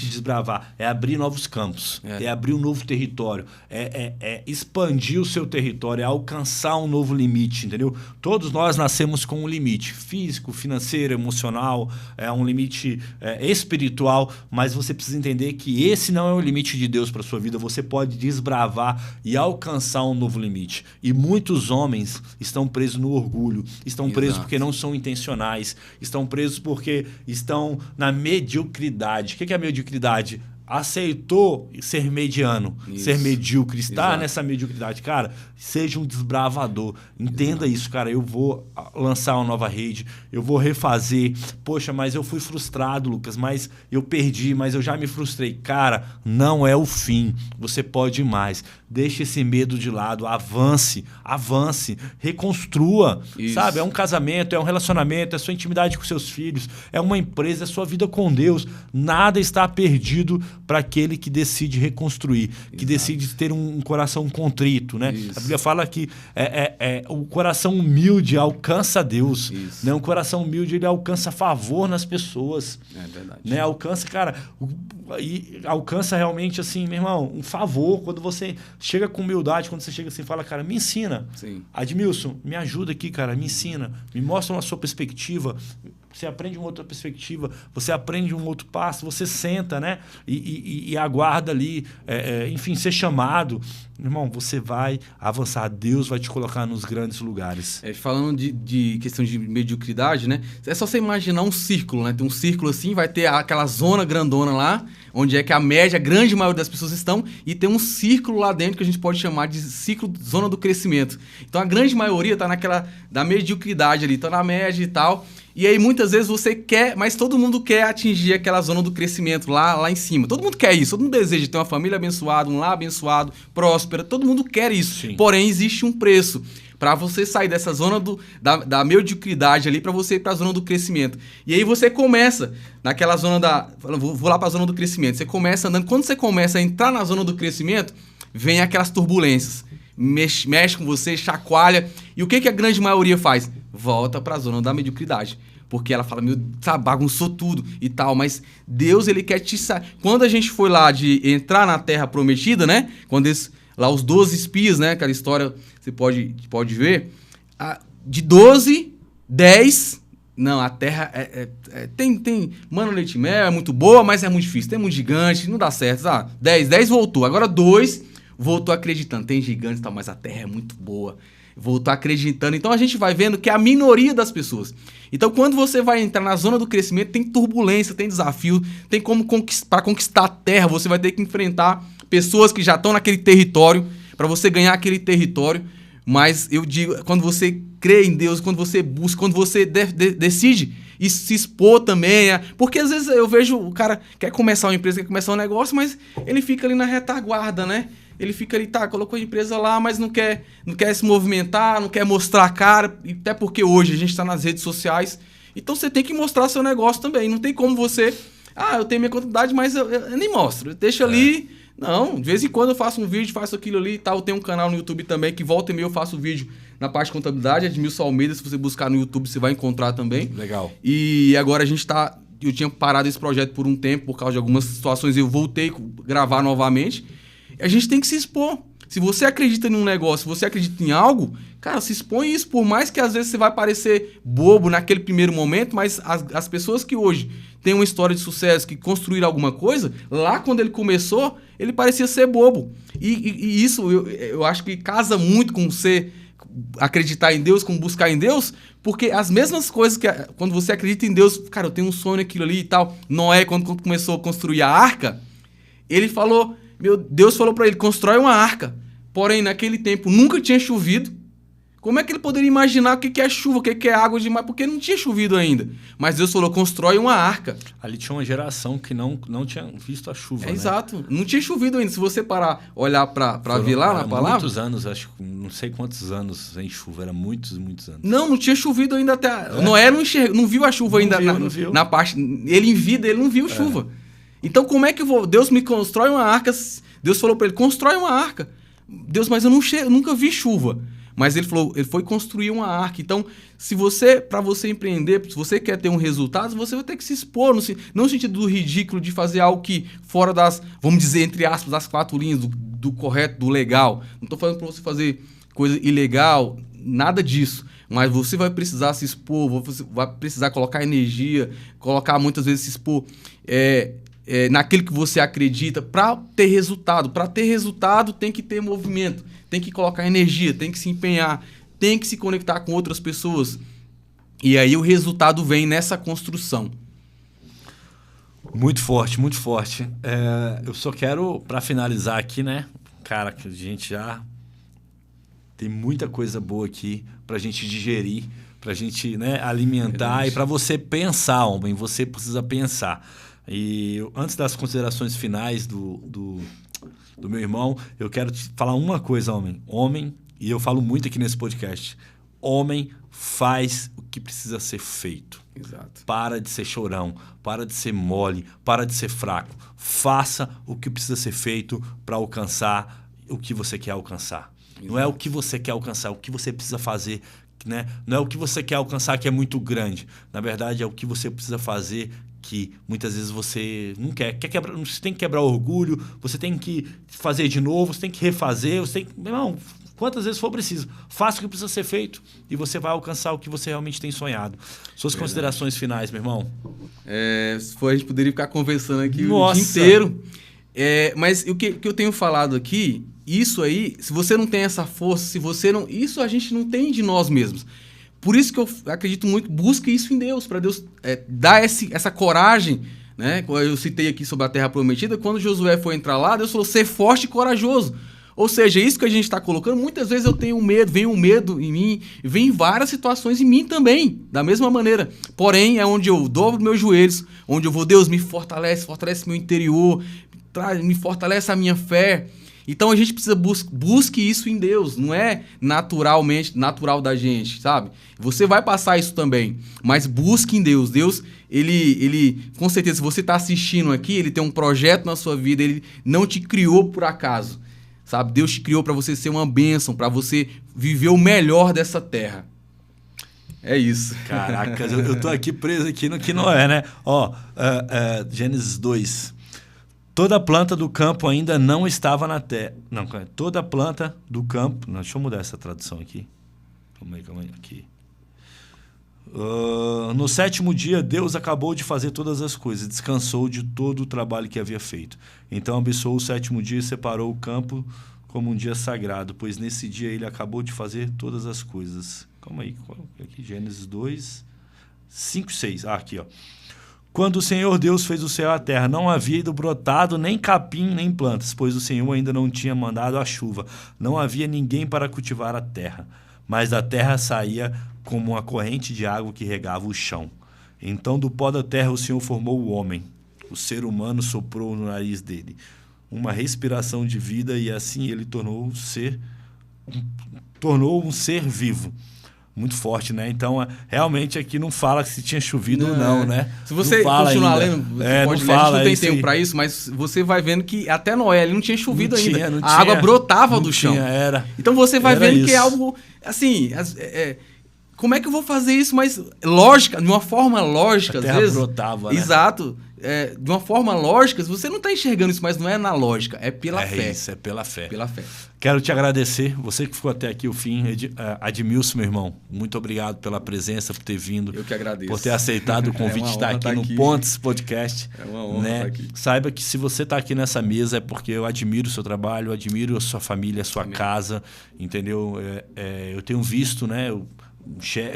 desbravar? É abrir novos campos, é abrir um novo território, é expandir o seu território, é alcançar um novo limite, entendeu? Todos nós nascemos com um limite físico, financeiro, emocional, um limite espiritual, mas você precisa entender que esse não é o limite de Deus para sua vida. Você pode desbravar e alcançar um novo limite. E muitos homens estão presos no orgulho, estão presos porque não são intencionais, estão presos porque estão na mediocridade. O que é a mediocridade? aceitou ser mediano, Isso. ser medíocre, estar Exato. nessa mediocridade, cara, seja um desbravador. Entenda isso, cara. Eu vou lançar uma nova rede, eu vou refazer. Poxa, mas eu fui frustrado, Lucas, mas eu perdi, mas eu já me frustrei. Cara, não é o fim. Você pode mais. Deixe esse medo de lado, avance, reconstrua, Isso. sabe? É um casamento, é um relacionamento, é sua intimidade com seus filhos, é uma empresa, é sua vida com Deus. Nada está perdido para aquele que decide reconstruir, que decide ter um coração contrito, né? Isso. A Bíblia fala que o coração humilde alcança Deus, Isso. né? Um coração humilde, ele alcança favor nas pessoas. É verdade. Né? Alcança, cara, alcança realmente assim, meu irmão, um favor. Quando você chega com humildade, quando você chega assim e fala, cara, me ensina. Sim. Admilson, me ajuda aqui, cara, me ensina, me mostra uma sua perspectiva. Você aprende uma outra perspectiva, você aprende um outro passo, você senta, né? E aguarda ali, enfim, ser chamado. Irmão, você vai avançar, Deus vai te colocar nos grandes lugares. Falando de questão de mediocridade, né? É só você imaginar um círculo, né? Tem um círculo assim, vai ter aquela zona grandona lá, onde é que a grande maioria das pessoas estão, e tem um círculo lá dentro que a gente pode chamar de ciclo, zona do crescimento. Então a grande maioria está naquela da mediocridade ali, está na média e tal. E aí muitas vezes você quer, mas todo mundo quer atingir aquela zona do crescimento lá em cima. Todo mundo quer isso, todo mundo deseja ter uma família abençoada, um lar abençoado, próspera, todo mundo quer isso. Sim. Porém, existe um preço para você sair dessa zona da mediocridade ali para você ir para a zona do crescimento. E aí você começa naquela zona vou lá para a zona do crescimento. Você começa andando, quando você começa a entrar na zona do crescimento, vem aquelas turbulências. Mexe com você, chacoalha. E o que a grande maioria faz? Volta para a zona da mediocridade. Porque ela fala, bagunçou tudo e tal. Mas Deus, ele quer te... Quando a gente foi lá de entrar na Terra Prometida, né? Quando lá os 12 espias, né? Aquela história, você pode ver. De 12, 10... Não, a Terra tem mano, leite e mel, é muito boa, mas é muito difícil. Tem muito gigante, não dá certo. 10 voltou. Agora 2 voltou acreditando. Tem gigantes e tal, mas a Terra é muito boa. Voltou acreditando. Então a gente vai vendo que é a minoria das pessoas. Então quando você vai entrar na zona do crescimento, tem turbulência, tem desafio, tem como para conquistar a Terra, você vai ter que enfrentar pessoas que já estão naquele território, para você ganhar aquele território. Mas eu digo, quando você crê em Deus, quando você busca, quando você decide e se expor também, porque às vezes eu vejo o cara quer começar uma empresa, quer começar um negócio, mas ele fica ali na retaguarda, né? Ele fica ali, colocou a empresa lá, mas não quer se movimentar, não quer mostrar a cara, até porque hoje a gente está nas redes sociais, então você tem que mostrar seu negócio também, não tem como você, eu tenho minha quantidade, mas eu nem mostro, deixa ali, não, de vez em quando eu faço um vídeo, faço aquilo ali e tal, eu tenho um canal no YouTube também, que volta e meia eu faço vídeo na parte de contabilidade, Admilson Almeida, se você buscar no YouTube você vai encontrar também. Legal. E agora eu tinha parado esse projeto por um tempo, por causa de algumas situações, eu voltei a gravar novamente. A gente tem que se expor. Se você acredita em um negócio, se você acredita em algo, cara, se expõe isso, por mais que às vezes você vai parecer bobo naquele primeiro momento, mas as pessoas que hoje têm uma história de sucesso, que construíram alguma coisa, lá quando ele começou, ele parecia ser bobo. E isso eu acho que casa muito com você acreditar em Deus, com buscar em Deus, porque as mesmas coisas que quando você acredita em Deus, cara, eu tenho um sonho aquilo ali e tal. Noé, quando começou a construir a arca, ele falou... Deus falou para ele, constrói uma arca. Porém, naquele tempo, nunca tinha chovido. Como é que ele poderia imaginar o que é chuva, o que é água demais? Porque não tinha chovido ainda. Mas Deus falou, constrói uma arca. Ali tinha uma geração que não tinha visto a chuva, né? Exato. Não tinha chovido ainda. Se você olhar para ver lá na palavra... muitos anos, acho que não sei quantos anos sem chuva. Era muitos anos. Não tinha chovido ainda até... Noé não viu a chuva ainda não viu. Na parte... Ele em vida, ele não viu chuva. Então, como é que Deus me constrói uma arca? Deus falou para ele, constrói uma arca. Deus, mas eu nunca vi chuva. Mas ele foi construir uma arca. Então, para você empreender, se você quer ter um resultado, você vai ter que se expor. Não no sentido do ridículo de fazer algo que fora das, vamos dizer, entre aspas, das 4 linhas, do correto, do legal. Não estou falando para você fazer coisa ilegal, nada disso. Mas você vai precisar se expor, você vai precisar colocar energia, colocar muitas vezes se expor... naquilo que você acredita, para ter resultado. Para ter resultado, tem que ter movimento, tem que colocar energia, tem que se empenhar, tem que se conectar com outras pessoas. E aí o resultado vem nessa construção. Muito forte, muito forte. Eu só quero, para finalizar aqui, né? Cara, que a gente já tem muita coisa boa aqui pra gente digerir, pra gente, né, alimentar e para você pensar, homem. Você precisa pensar. E antes das considerações finais do meu irmão, eu quero te falar uma coisa, homem. Homem, e eu falo muito aqui nesse podcast, homem faz o que precisa ser feito. Exato. Para de ser chorão, para de ser mole, para de ser fraco. Faça o que precisa ser feito para alcançar o que você quer alcançar. Exato. Não é o que você quer alcançar, é o que você precisa fazer, né? Não é o que você quer alcançar que é muito grande. Na verdade, é o que você precisa fazer que muitas vezes você não quer quebrar, você tem que quebrar o orgulho, você tem que fazer de novo, você tem que refazer, você tem que... Não, quantas vezes for preciso, faça o que precisa ser feito e você vai alcançar o que você realmente tem sonhado. Suas considerações finais, meu irmão. Se for, a gente poderia ficar conversando aqui Nossa. o dia inteiro. Mas o que eu tenho falado aqui, isso aí, se você não tem essa força, se você não... Isso a gente não tem de nós mesmos. Por isso que eu acredito muito, busque isso em Deus, para Deus dar essa coragem, né? Eu citei aqui sobre a Terra Prometida, quando Josué foi entrar lá, Deus falou, ser forte e corajoso. Ou seja, isso que a gente está colocando, muitas vezes eu tenho medo, vem um medo em mim, vem várias situações em mim também, da mesma maneira. Porém, é onde eu dobro meus joelhos, onde eu vou, Deus me fortalece meu interior, me fortalece a minha fé. Então a gente precisa busque isso em Deus, não é natural da gente, sabe? Você vai passar isso também, mas busque em Deus. Deus, ele com certeza, se você está assistindo aqui, ele tem um projeto na sua vida, ele não te criou por acaso, sabe? Deus te criou para você ser uma bênção, para você viver o melhor dessa terra. É isso. Caraca, eu tô aqui preso aqui no que não é, né? Gênesis 2. Toda planta do campo ainda não estava na terra. Não, toda planta do campo... Não, deixa eu mudar essa tradução aqui. Calma aí. Aqui. No 7º dia, Deus acabou de fazer todas as coisas. Descansou de todo o trabalho que havia feito. Então abençoou o 7º dia e separou o campo como um dia sagrado, pois nesse dia ele acabou de fazer todas as coisas. Calma aí. Aqui, Gênesis 2, 5, 6. Aqui, ó. Quando o Senhor Deus fez o céu e a terra, não havia ido brotado nem capim nem plantas, pois o Senhor ainda não tinha mandado a chuva. Não havia ninguém para cultivar a terra, mas da terra saía como uma corrente de água que regava o chão. Então do pó da terra o Senhor formou o homem. O ser humano soprou no nariz dele uma respiração de vida e assim ele tornou um ser vivo. Muito forte, né? Então, realmente aqui não fala se tinha chovido ou não, né? Se você continuar lendo, você pode ler, a gente não tem tempo aí para isso, mas você vai vendo que até Noé ali não tinha chovido ainda. Não a água brotava do chão. Então você vai vendo isso. que é algo, assim, como é que eu vou fazer isso? Mas lógica, de uma forma lógica, às vezes... brotava, né? Exato. De uma forma lógica, você não está enxergando isso, mas não é na lógica, é pela fé. Isso, é pela fé. Pela fé. Quero te agradecer, você que ficou até aqui o fim, Admilson, meu irmão, muito obrigado pela presença, por ter vindo. Eu que agradeço. Por ter aceitado o convite de estar aqui no Pontes Podcast. É uma honra estar aqui. Saiba que se você está aqui nessa mesa é porque eu admiro o seu trabalho, eu admiro a sua família, a sua casa, entendeu? Eu tenho visto, né? Eu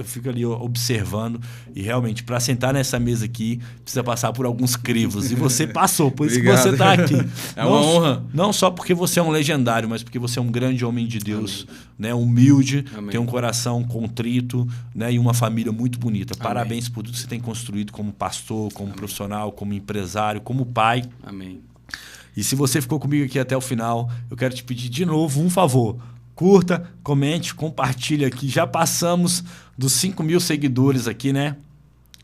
fico ali observando e realmente para sentar nessa mesa aqui precisa passar por alguns crivos e você passou, por isso que você está aqui. É uma honra. Não só porque você é um legendário, mas porque você é um grande homem de Deus, né? Humilde, Amém. tem um coração contrito, né? E uma família muito bonita. Amém. Parabéns por tudo que você tem construído como pastor, como profissional, como empresário, como pai. Amém. E se você ficou comigo aqui até o final, eu quero te pedir de novo um favor. Curta, comente, compartilhe aqui. Já passamos dos 5.000 seguidores aqui, né?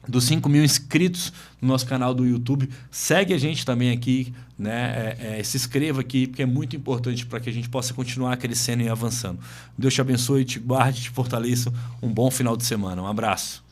Dos 5.000 inscritos no nosso canal do YouTube. Segue a gente também aqui, né? Se inscreva aqui, porque é muito importante para que a gente possa continuar crescendo e avançando. Deus te abençoe, te guarde, te fortaleça. Um bom final de semana. Um abraço.